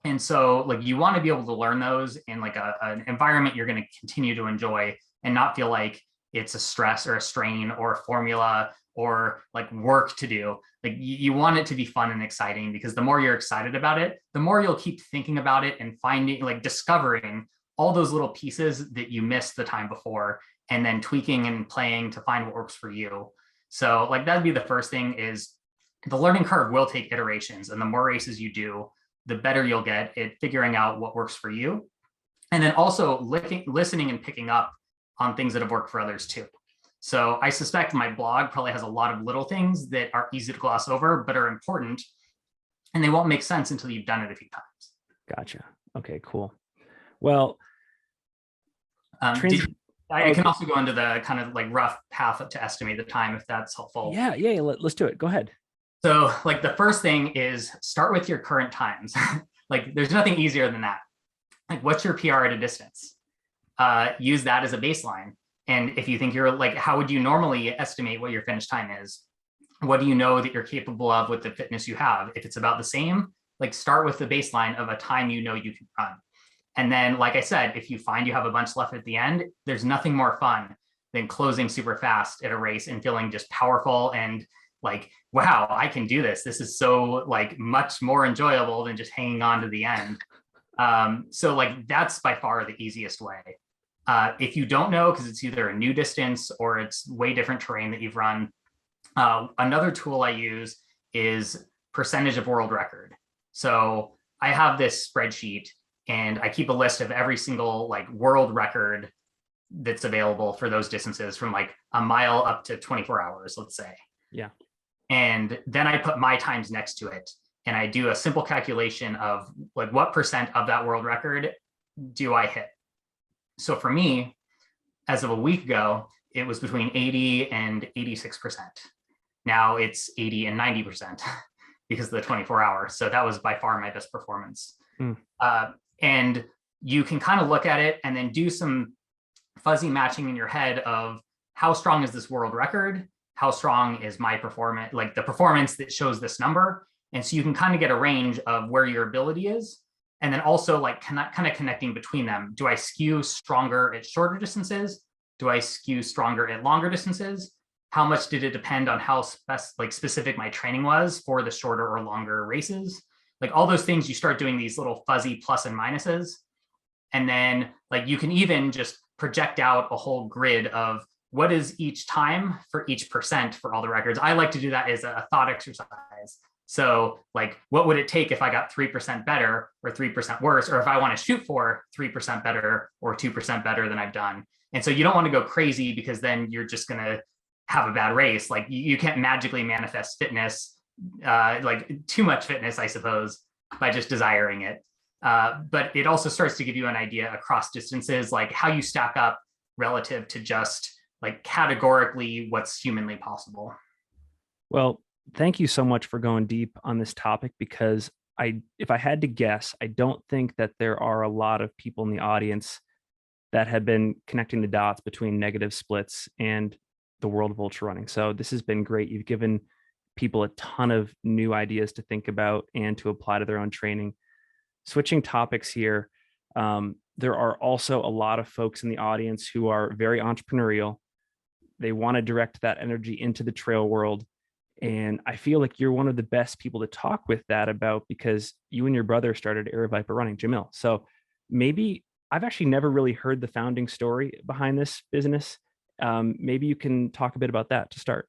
And so, like, you want to be able to learn those in like an environment you're going to continue to enjoy and not feel like it's a stress or a strain or a formula or like work to do. Like, you want it to be fun and exciting because the more you're excited about it, the more you'll keep thinking about it and finding, like, discovering all those little pieces that you missed the time before, and then tweaking and playing to find what works for you. So like that'd be the first thing is the learning curve will take iterations, and the more races you do, the better you'll get at figuring out what works for you. And then also listening and picking up on things that have worked for others too. So I suspect my blog probably has a lot of little things that are easy to gloss over, but are important, and they won't make sense until you've done it a few times. Gotcha. Okay, cool. Well, I can also go into the kind of like rough path to estimate the time if that's helpful. Yeah. Let's do it. Go ahead. So like the first thing is start with your current times. Like there's nothing easier than that. Like what's your PR at a distance? Use that as a baseline. And if you think you're like, how would you normally estimate what your finish time is? What do you know that you're capable of with the fitness you have? If it's about the same, like start with the baseline of a time you know you can run. And then, like I said, if you find you have a bunch left at the end, there's nothing more fun than closing super fast at a race and feeling just powerful and like, wow, I can do this. This is so like much more enjoyable than just hanging on to the end. So like that's by far the easiest way. If you don't know, because it's either a new distance or it's way different terrain that you've run, another tool I use is percentage of world record. So I have this spreadsheet and I keep a list of every single like world record that's available for those distances from like a mile up to 24 hours, let's say. Yeah. And then I put my times next to it. And I do a simple calculation of like what percent of that world record do I hit? So for me, as of a week ago, it was between 80 and 86%. Now it's 80 and 90% because of the 24 hours. So that was by far my best performance. And you can kind of look at it and then do some fuzzy matching in your head of how strong is this world record? How strong is my performance, like the performance that shows this number? And so you can kind of get a range of where your ability is. And then also like kind of connecting between them. Do I skew stronger at shorter distances? Do I skew stronger at longer distances? How much did it depend on how specific my training was for the shorter or longer races? Like all those things, you start doing these little fuzzy plus and minuses. And then like you can even just project out a whole grid of what is each time for each percent for all the records. I like to do that as a thought exercise. So like, what would it take if I got 3% better or 3% worse, or if I want to shoot for 3% better or 2% better than I've done? And so you don't want to go crazy because then you're just going to have a bad race. Like you can't magically manifest fitness, like too much fitness, I suppose, by just desiring it. But it also starts to give you an idea across distances, like how you stack up relative to just like categorically what's humanly possible. Well, thank you so much for going deep on this topic, because if I had to guess, I don't think that there are a lot of people in the audience that have been connecting the dots between negative splits and the world of ultra running. So this has been great. You've given people a ton of new ideas to think about and to apply to their own training. Switching topics here, there are also a lot of folks in the audience who are very entrepreneurial. They want to direct that energy into the trail world. And I feel like you're one of the best people to talk with that about, because you and your brother started Aravaipa Running, Jamil. So maybe I've actually never really heard the founding story behind this business. Maybe you can talk a bit about that to start.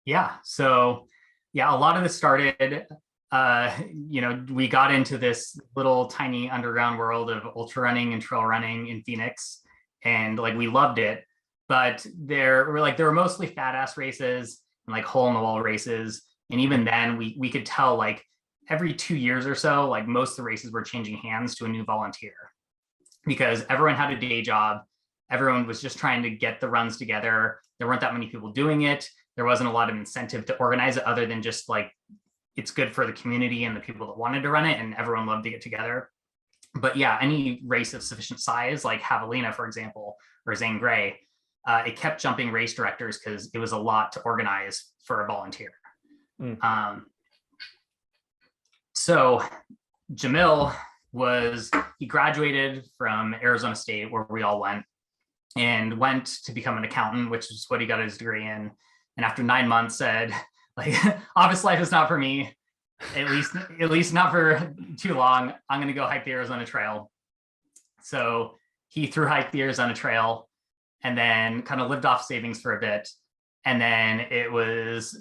Yeah. So yeah, a lot of this started, we got into this little tiny underground world of ultra running and trail running in Phoenix, and like we loved it. But there were mostly fat ass races and like hole in the wall races. And even then we could tell like every 2 years or so, like most of the races were changing hands to a new volunteer, because everyone had a day job. Everyone was just trying to get the runs together. There weren't that many people doing it. There wasn't a lot of incentive to organize it other than just like, it's good for the community and the people that wanted to run it, and everyone loved to get together. But yeah, any race of sufficient size, like Javelina, for example, or Zane Grey, it kept jumping race directors because it was a lot to organize for a volunteer. So Jamil he graduated from Arizona State, where we all went, and went to become an accountant, which is what he got his degree in. And after 9 months said, like, office life is not for me, at least not for too long. I'm going to go hike the Arizona Trail. So he through hiked the Arizona Trail and then kind of lived off savings for a bit. And then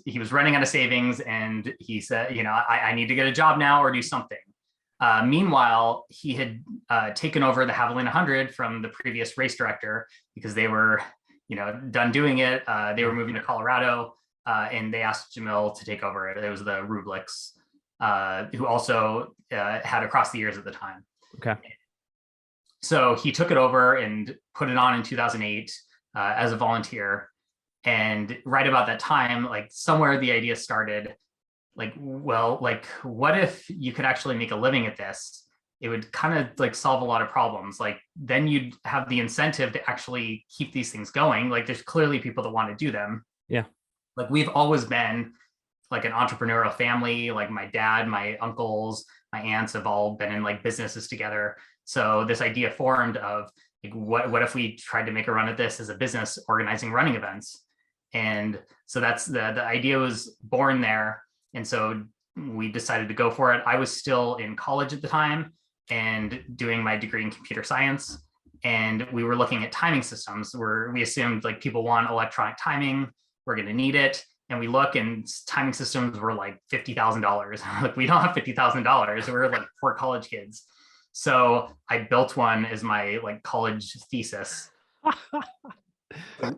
he was running out of savings, and he said, I need to get a job now or do something. Meanwhile, he had taken over the Javelina 100 from the previous race director, because they were, done doing it. They were moving to Colorado, and they asked Jamil to take over it. It was the Rubliks, who also had Across the Years at the time. Okay. So he took it over and put it on in 2008 as a volunteer. And right about that time, like somewhere the idea started, like, well, like, what if you could actually make a living at this? It would kind of like solve a lot of problems. Like, then you'd have the incentive to actually keep these things going. Like, there's clearly people that want to do them. Yeah. Like, we've always been like an entrepreneurial family. Like my dad, my uncles, my aunts have all been in like businesses together. So this idea formed of like, what if we tried to make a run at this as a business, organizing running events? And so that's the idea was born there. And so we decided to go for it. I was still in college at the time and doing my degree in computer science. And we were looking at timing systems where we assumed like people want electronic timing, we're going to need it. And we look, and timing systems were like $50,000. Like, we don't have $50,000. We're like 4 college kids. So I built one as my like college thesis.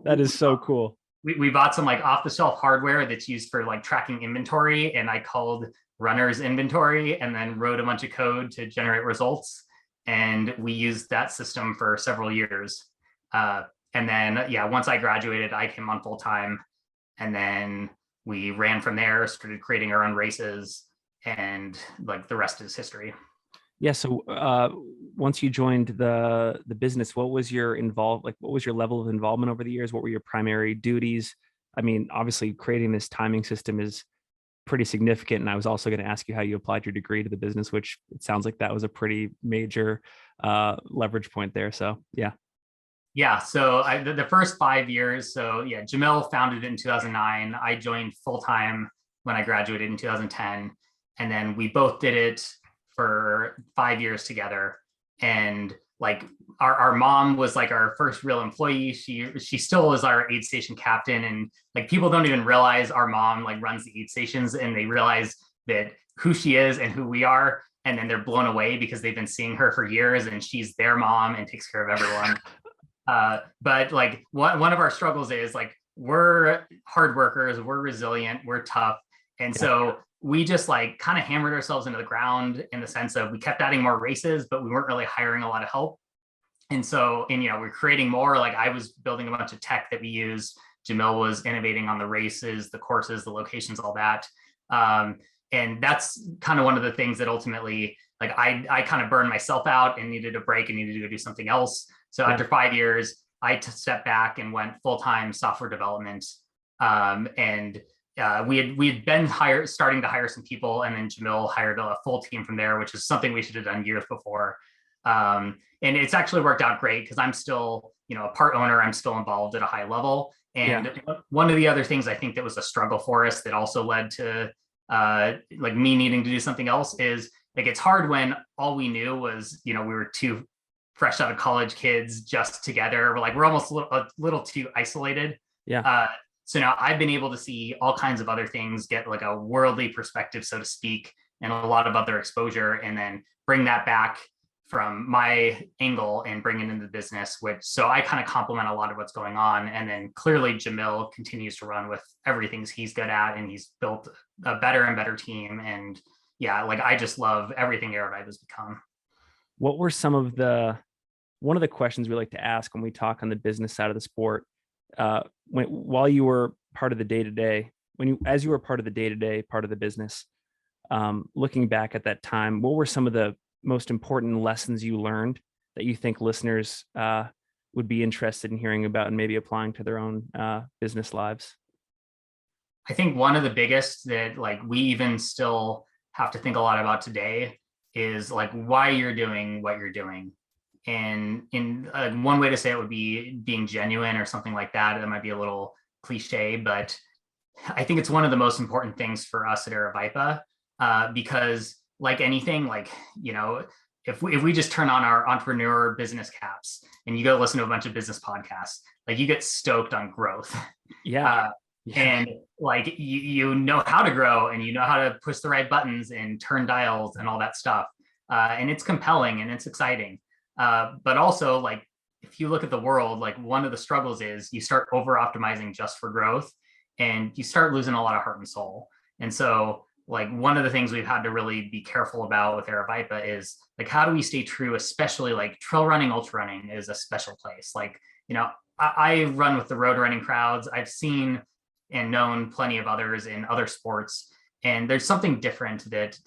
That is so cool. We bought some like off the shelf hardware that's used for like tracking inventory, and I called runners inventory, and then wrote a bunch of code to generate results. And we used that system for several years. And then, yeah, once I graduated, I came on full time, and then we ran from there, started creating our own races, and like the rest is history. Yeah. So once you joined the business, what was your what was your level of involvement over the years? What were your primary duties? I mean, obviously creating this timing system is pretty significant. And I was also going to ask you how you applied your degree to the business, which it sounds like that was a pretty major leverage point there. So yeah. Yeah. So the first 5 years. So yeah, Jamil founded it in 2009. I joined full time when I graduated in 2010. And then we both did it for 5 years together. And like our mom was like our first real employee. She still is our aid station captain. And like people don't even realize our mom like runs the aid stations, and they realize that who she is and who we are. And then they're blown away because they've been seeing her for years, and she's their mom and takes care of everyone. But like one of our struggles is like, we're hard workers, we're resilient, we're tough. And so we just like kind of hammered ourselves into the ground in the sense of we kept adding more races, but we weren't really hiring a lot of help. And so, we're creating more. Like I was building a bunch of tech that we use. Jamil was innovating on the races, the courses, the locations, all that. And that's kind of one of the things that ultimately, like I kind of burned myself out and needed a break and needed to go do something else. So after 5 years, I stepped back and went full-time software development. And we had been starting to hire some people, and then Jamil hired a full team from there, which is something we should have done years before. And it's actually worked out great because I'm still, a part owner. I'm still involved at a high level. And one of the other things I think that was a struggle for us that also led to like me needing to do something else is like, it's hard when all we knew was, we were two fresh out of college kids just together. We're almost a little too isolated. So now I've been able to see all kinds of other things, get like a worldly perspective, so to speak, and a lot of other exposure, and then bring that back from my angle and bring it into the business, so I kind of complement a lot of what's going on. And then clearly Jamil continues to run with everything he's good at, and he's built a better and better team. And I just love everything Aravaipa has become. What were one of the questions we like to ask when we talk on the business side of the sport, while you were part of the day-to-day, as you were part of the day-to-day part of the business, looking back at that time, what were some of the most important lessons you learned that you think listeners would be interested in hearing about and maybe applying to their own business lives? I think one of the biggest that we even still have to think a lot about today is why you're doing what you're doing. And in one way to say it would be being genuine or something like that. That might be a little cliche, but I think it's one of the most important things for us at Aravaipa, because like anything, if we just turn on our entrepreneur business caps and you go listen to a bunch of business podcasts, you get stoked on growth. And you know how to grow, and you know how to push the right buttons and turn dials and all that stuff. And it's compelling and it's exciting. But also, if you look at the world, one of the struggles is you start over optimizing just for growth, and you start losing a lot of heart and soul. And so one of the things we've had to really be careful about with Aravaipa is how do we stay true, especially trail running, ultra running is a special place. I run with the road running crowds. I've seen and known plenty of others in other sports, and there's something different that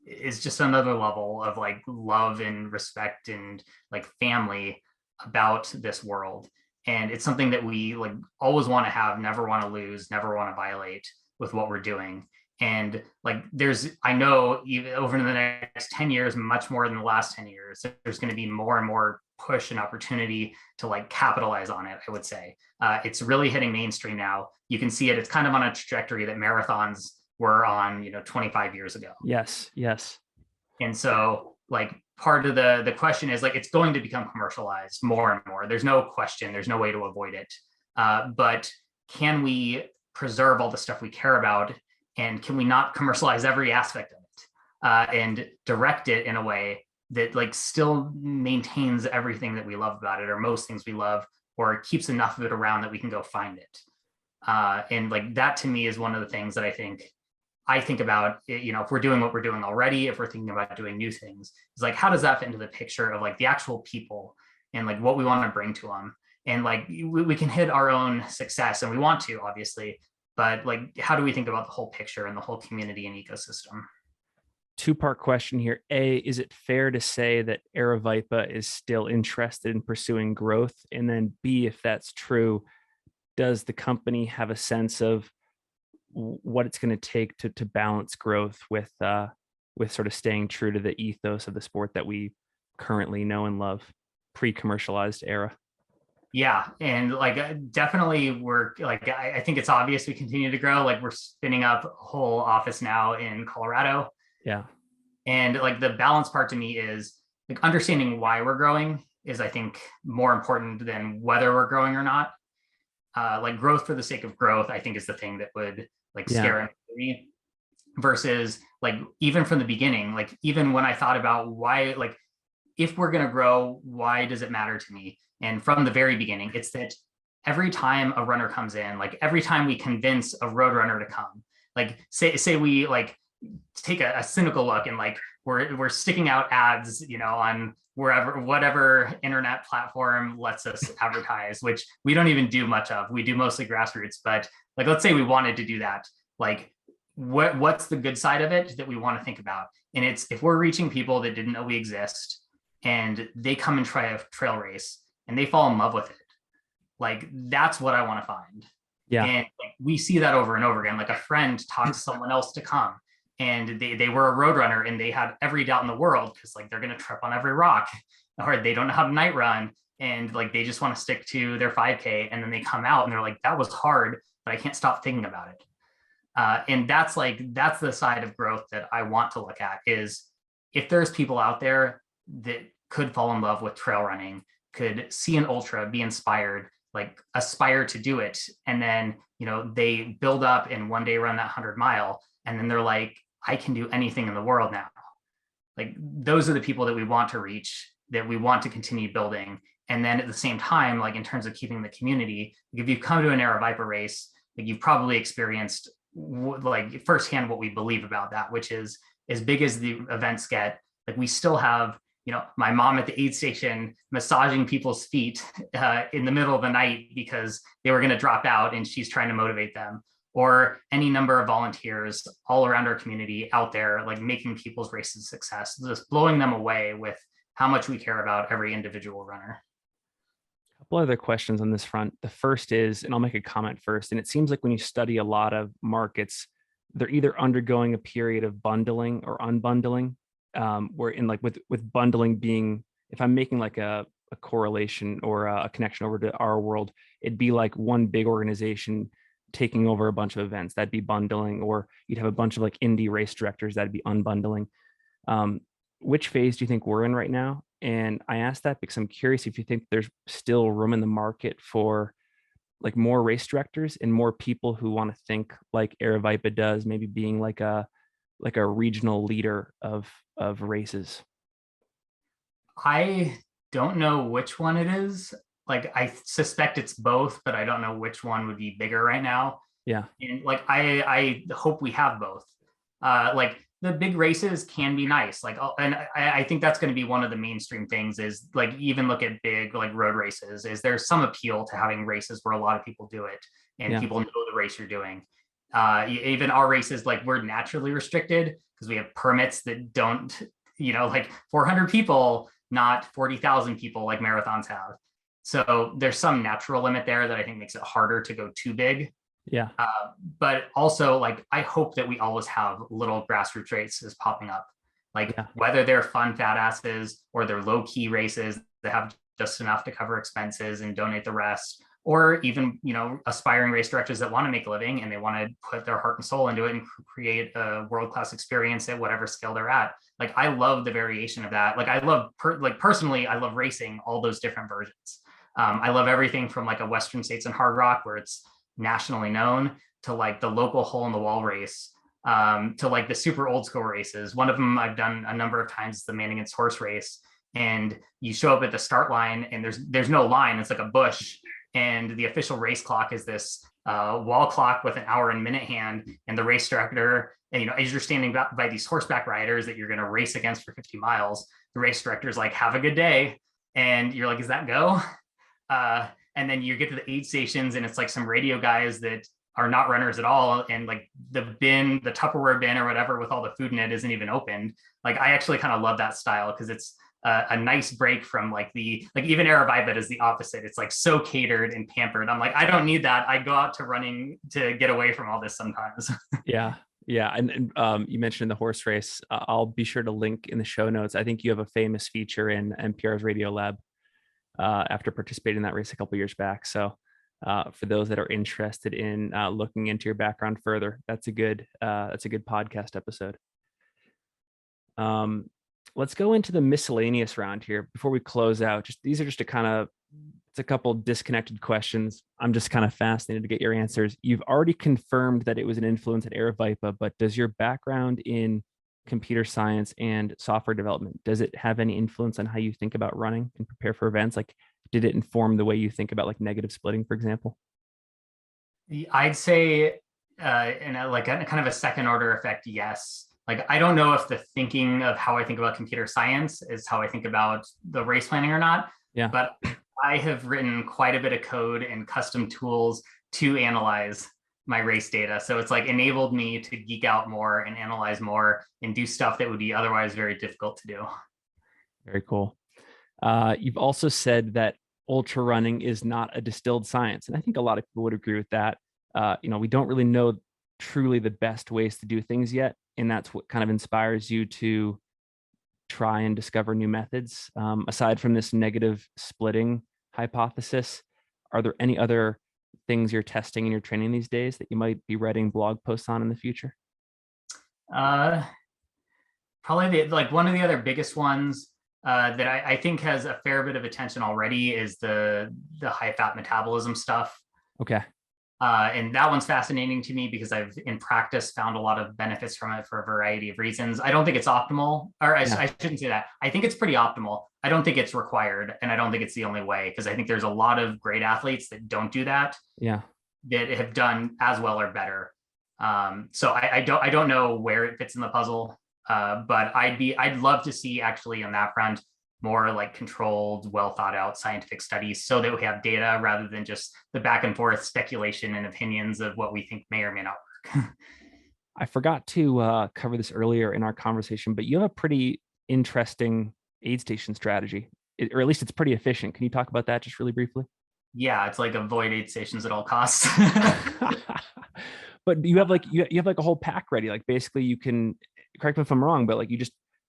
is just another level of love and respect and family about this world. And it's something that we always want to have, never want to lose, never want to violate with what we're doing. And I know even over the next 10 years, much more than the last 10 years, there's going to be more and more push and opportunity to capitalize on it. I would say it's really hitting mainstream now. You can see it. It's kind of on a trajectory that marathons were on, 25 years ago. Yes. And so part of the question is it's going to become commercialized more and more. There's no question. There's no way to avoid it. But can we preserve all the stuff we care about? And can we not commercialize every aspect of it and direct it in a way that still maintains everything that we love about it, or most things we love, or keeps enough of it around that we can go find it? And that to me is one of the things that I think about, if we're doing what we're doing already, if we're thinking about doing new things, is how does that fit into the picture of the actual people and what we want to bring to them? And we can hit our own success, and we want to, obviously, but how do we think about the whole picture and the whole community and ecosystem? Two-part question here. A, is it fair to say that Aravaipa is still interested in pursuing growth? And then B, if that's true, does the company have a sense of what it's going to take to balance growth with sort of staying true to the ethos of the sport that we currently know and love, pre-commercialized era? Yeah. And definitely we're I think it's obvious we continue to grow. We're spinning up a whole office now in Colorado. Yeah. And the balance part to me is understanding why we're growing is, I think, more important than whether we're growing or not. Growth for the sake of growth, I think, is the thing that would scare me, versus even from the beginning, even when I thought about why, if we're going to grow, why does it matter to me? And from the very beginning, it's that every time a runner comes in, every time we convince a road runner to come, say we take a cynical look and we're sticking out ads, on whatever internet platform lets us advertise, which we don't even do much of. We do mostly grassroots, but let's say we wanted to do that. what's the good side of it that we want to think about. And it's, if we're reaching people that didn't know we exist and they come and try a trail race and they fall in love with it, like that's what I want to find. Yeah. And like, we see that over and over again. Like a friend talks someone else to come, and they were a road runner and they had every doubt in the world because like they're going to trip on every rock, or they don't know how to night run, and like they just want to stick to their 5K, and then they come out and they're like, that was hard, but I can't stop thinking about it. And that's the side of growth that I want to look at, is if there's people out there that could fall in love with trail running, could see an ultra, be inspired, like aspire to do it, and then they build up and one day run that 100-mile, and then they're like, I can do anything in the world now. Like those are the people that we want to reach, that we want to continue building. And then at the same time, like in terms of keeping the community, if you've come to an Aravaipa race, like you've probably experienced like firsthand what we believe about that, which is, as big as the events get, like we still have my mom at the aid station massaging people's feet in the middle of the night because they were going to drop out and she's trying to motivate them, or any number of volunteers all around our community out there, like making people's races a success, just blowing them away with how much we care about every individual runner. A couple other questions on this front. The first is, and I'll make a comment first, and it seems like when you study a lot of markets, they're either undergoing a period of bundling or unbundling. Where in like with bundling being, if I'm making like a correlation or a connection over to our world, it'd be like one big organization taking over a bunch of events. That'd be bundling, or you'd have a bunch of like indie race directors. That'd be unbundling. Which phase do you think we're in right now? And I asked that because I'm curious if you think there's still room in the market for like more race directors and more people who want to think like Aravaipa does, maybe being like a regional leader of races. I don't know which one it is. Like I suspect it's both, but I don't know which one would be bigger right now. Yeah. And like I hope we have both. Like the big races can be nice. Like, and I think that's going to be one of the mainstream things, is like, even look at big like road races, is there's some appeal to having races where a lot of people do it and people know the race you're doing. Even our races, like we're naturally restricted because we have permits that don't, like 400 people, not 40,000 people like marathons have. So there's some natural limit there that I think makes it harder to go too big. Yeah. But also, like, I hope that we always have little grassroots races popping up, like whether they're fun fat asses or they're low key races that have just enough to cover expenses and donate the rest, or even, aspiring race directors that want to make a living and they want to put their heart and soul into it and create a world-class experience at whatever scale they're at. Like, I love the variation of that. Like, I love, personally, I love racing all those different versions. I love everything from like a Western States and Hard Rock, where it's nationally known, to like the local hole in the wall race, to like the super old school races. One of them I've done a number of times, the Man Against Horse race. And you show up at the start line and there's no line. It's like a bush. And the official race clock is this wall clock with an hour and minute hand. And the race director, and, as you're standing by these horseback riders that you're going to race against for 50 miles, the race director is like, have a good day. And you're like, is that go? And then you get to the aid stations and it's like some radio guys that are not runners at all. And like the Tupperware bin or whatever with all the food in it isn't even opened. Like, I actually kind of love that style because it's a nice break from like even Aravaipa is the opposite. It's like so catered and pampered. I'm like, I don't need that. I go out to running to get away from all this sometimes. Yeah. And you mentioned the horse race. I'll be sure to link in the show notes. I think you have a famous feature in NPR's Radio Lab after participating in that race a couple years back. So for those that are interested in looking into your background further, that's a good podcast episode. Let's go into the miscellaneous round here before we close out. These are just it's a couple disconnected questions. I'm just kind of fascinated to get your answers. You've already confirmed that it was an influence at Aravaipa, but does your background in computer science and software development, does it have any influence on how you think about running and prepare for events? Like, did it inform the way you think about like negative splitting, for example? I'd say in a kind of a second order effect, yes. Like, I don't know if the thinking of how I think about computer science is how I think about the race planning or not. Yeah. But I have written quite a bit of code and custom tools to analyze my race data. So it's like enabled me to geek out more and analyze more and do stuff that would be otherwise very difficult to do. Very cool. You've also said that ultra running is not a distilled science. And I think a lot of people would agree with that. We don't really know truly the best ways to do things yet. And that's what kind of inspires you to try and discover new methods. Aside from this negative splitting hypothesis, are there any other things you're testing in your training these days that you might be writing blog posts on in the future? Probably like one of the other biggest ones that I think has a fair bit of attention already is the high fat metabolism stuff. Okay. And that one's fascinating to me because I've in practice found a lot of benefits from it for a variety of reasons. I don't think it's optimal, or I shouldn't say that. I think it's pretty optimal. I don't think it's required, and I don't think it's the only way, because I think there's a lot of great athletes that don't do that. Yeah. That have done as well or better. So I don't know where it fits in the puzzle, but I'd love to see actually on that front more like controlled, well thought out scientific studies so that we have data rather than just the back and forth speculation and opinions of what we think may or may not work. I forgot to cover this earlier in our conversation, but you have a pretty interesting aid station strategy, or at least it's pretty efficient. Can you talk about that just really briefly? Yeah, it's like avoid aid stations at all costs. But you have like a whole pack ready. Like basically you can, correct me if I'm wrong, but like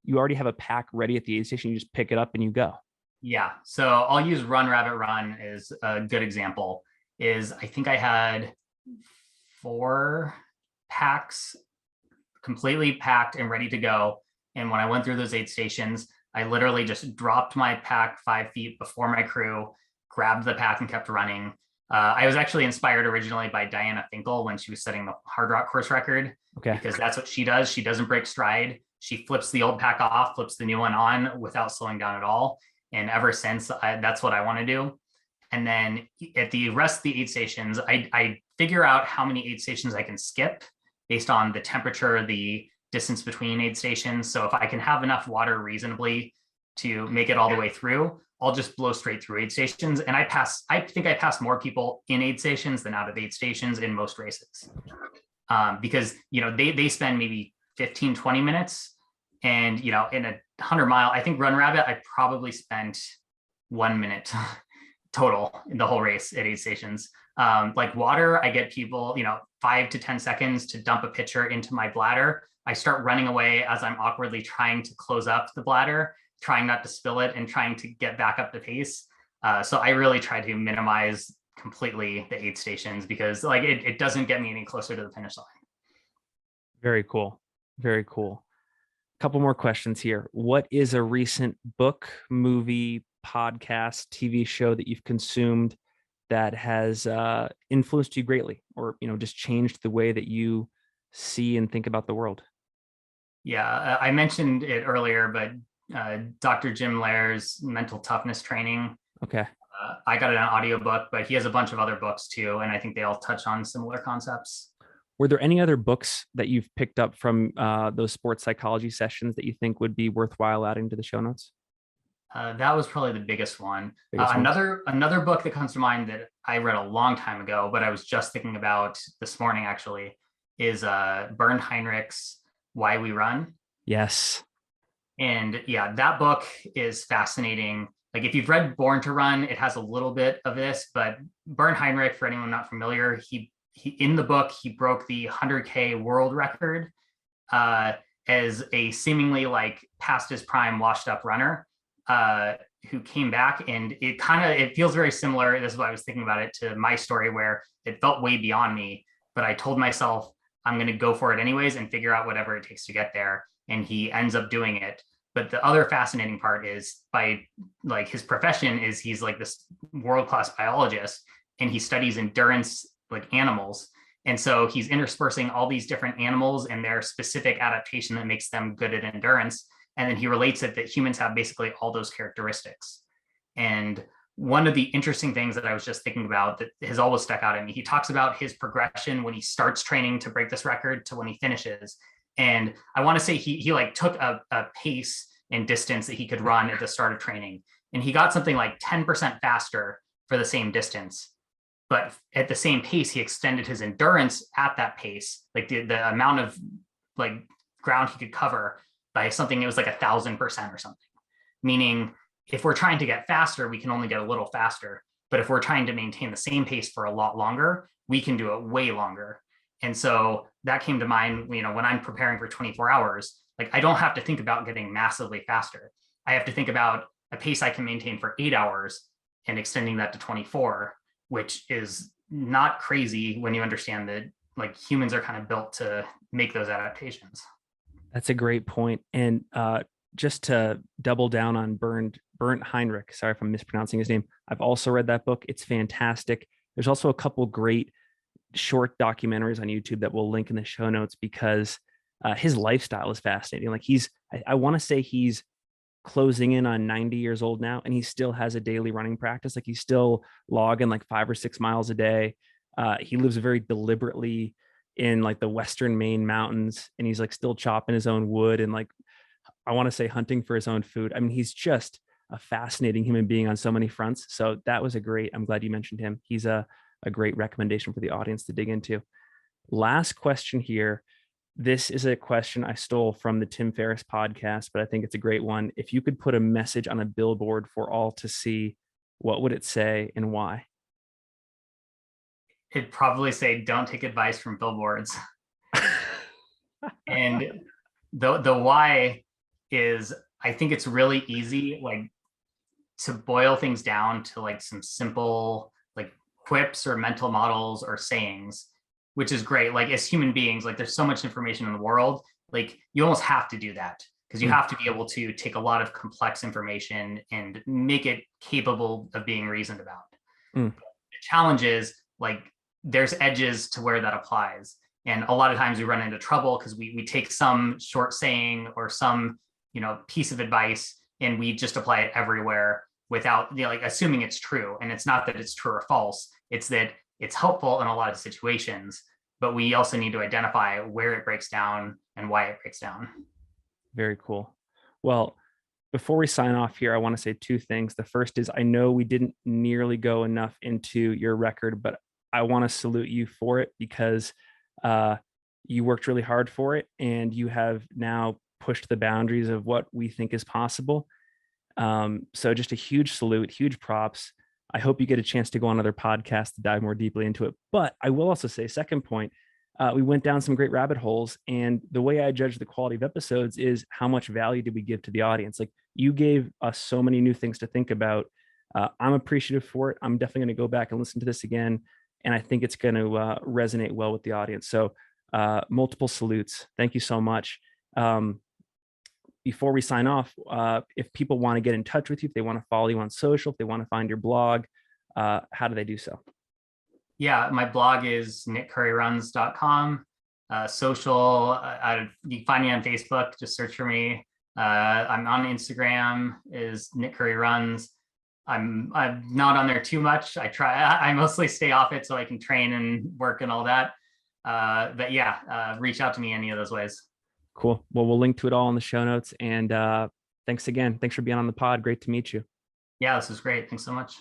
you already have a pack ready at the aid station. You just pick it up and you go. Yeah. So I'll use Aravaipa Run as a good example. I think I had 4 packs completely packed and ready to go. And when I went through those aid stations, I literally just dropped my pack 5 feet before my crew, grabbed the pack and kept running. I was actually inspired originally by Diana Finkel when she was setting the hard rock course record, because that's what she does. She doesn't break stride. She flips the old pack off, flips the new one on without slowing down at all. And ever since, that's what I want to do. And then at the rest of the aid stations, I figure out how many aid stations I can skip based on the temperature, the distance between aid stations. So if I can have enough water reasonably to make it all the way through, I'll just blow straight through aid stations. And I think I pass more people in aid stations than out of aid stations in most races. Because, they spend maybe 15, 20 minutes. And, in a 100-mile, I think Run Rabbit, I probably spent 1 minute total in the whole race at aid stations. Like water, I get people, 5 to 10 seconds to dump a pitcher into my bladder. I start running away as I'm awkwardly trying to close up the bladder, trying not to spill it and trying to get back up the pace. So I really try to minimize completely the aid stations because like it doesn't get me any closer to the finish line. Very cool. Very cool. Couple more questions here. What is a recent book, movie, podcast, TV show that you've consumed that has influenced you greatly, or just changed the way that you see and think about the world? Yeah, I mentioned it earlier, but Dr. Jim Lair's mental toughness training. Okay. I got it on audiobook, but he has a bunch of other books too, and I think they all touch on similar concepts. Were there any other books that you've picked up from those sports psychology sessions that you think would be worthwhile adding to the show notes? That was probably the biggest one. Another book that comes to mind that I read a long time ago, but I was just thinking about this morning actually, is Bernd Heinrich's Why We Run. Yes. And yeah, that book is fascinating. Like if you've read Born to Run, it has a little bit of this, but Bernd Heinrich, for anyone not familiar, he in the book, he broke the 100K world record as a seemingly like past his prime washed up runner who came back. And it feels very similar. This is what I was thinking about it to my story, where it felt way beyond me, but I told myself I'm going to go for it anyways and figure out whatever it takes to get there. And he ends up doing it. But the other fascinating part is by like his profession is he's like this world-class biologist and he studies endurance like animals. And so he's interspersing all these different animals and their specific adaptation that makes them good at endurance. And then he relates it that humans have basically all those characteristics. And one of the interesting things that I was just thinking about that has always stuck out at me, he talks about his progression when he starts training to break this record to when he finishes. And I want to say he like took a pace and distance that he could run at the start of training. And he got something like 10% faster for the same distance. but at the same pace, he extended his endurance at that pace, like the amount of like ground he could cover by something. It was like 1,000% or something. Meaning, if we're trying to get faster, we can only get a little faster. But if we're trying to maintain the same pace for a lot longer, we can do it way longer. And so that came to mind, you know, when I'm preparing for 24 hours, like I don't have to think about getting massively faster. I have to think about a pace I can maintain for 8 hours and extending that to 24, which is not crazy when you understand that like humans are kind of built to make those adaptations. That's a great point. And just to double down on Bernd Heinrich, sorry if I'm mispronouncing his name. I've also read that book. It's fantastic. There's also a couple great short documentaries on YouTube that we'll link in the show notes, because his lifestyle is fascinating. Like I want to say he's closing in on 90 years old now, and he still has a daily running practice. Like he's still logging like 5 or 6 miles a day. He lives very deliberately in like the Western Maine mountains, and he's like still chopping his own wood and like, I want to say hunting for his own food. I mean, he's just a fascinating human being on so many fronts. So that was I'm glad you mentioned him. He's a great recommendation for the audience to dig into. Last question here. This is a question I stole from the Tim Ferriss podcast, but I think it's a great one. If you could put a message on a billboard for all to see, what would it say and why? It'd probably say, don't take advice from billboards. And the why is, I think it's really easy, like to boil things down to like some simple like quips or mental models or sayings, which is great. Like as human beings, like there's so much information in the world, like you almost have to do that because you have to be able to take a lot of complex information and make it capable of being reasoned about. The challenge is like there's edges to where that applies. And a lot of times we run into trouble because we take some short saying or some, you know, piece of advice and we just apply it everywhere without, you know, like assuming it's true. And it's not that it's true or false, it's that it's helpful in a lot of situations, but we also need to identify where it breaks down and why it breaks down. Very cool. Well, before we sign off here, I want to say 2 things. The first is, I know we didn't nearly go enough into your record, but I want to salute you for it, because you worked really hard for it and you have now pushed the boundaries of what we think is possible. So just a huge salute, huge props. I hope you get a chance to go on other podcasts to dive more deeply into it. But I will also say, second point, we went down some great rabbit holes, and the way I judge the quality of episodes is how much value did we give to the audience. Like you gave us so many new things to think about. I'm appreciative for it. I'm definitely going to go back and listen to this again, and I think it's going to resonate well with the audience. So multiple salutes. Thank you so much. Before we sign off, if people want to get in touch with you, if they want to follow you on social, if they want to find your blog, how do they do so? Yeah, my blog is nickcouryruns.com. Social, you can find me on Facebook, just search for me. I'm on Instagram, is Nick Coury Runs. I'm not on there too much. I mostly stay off it so I can train and work and all that. But yeah, reach out to me any of those ways. Cool. Well, we'll link to it all in the show notes. And thanks again. Thanks for being on the pod. Great to meet you. Yeah, this is great. Thanks so much.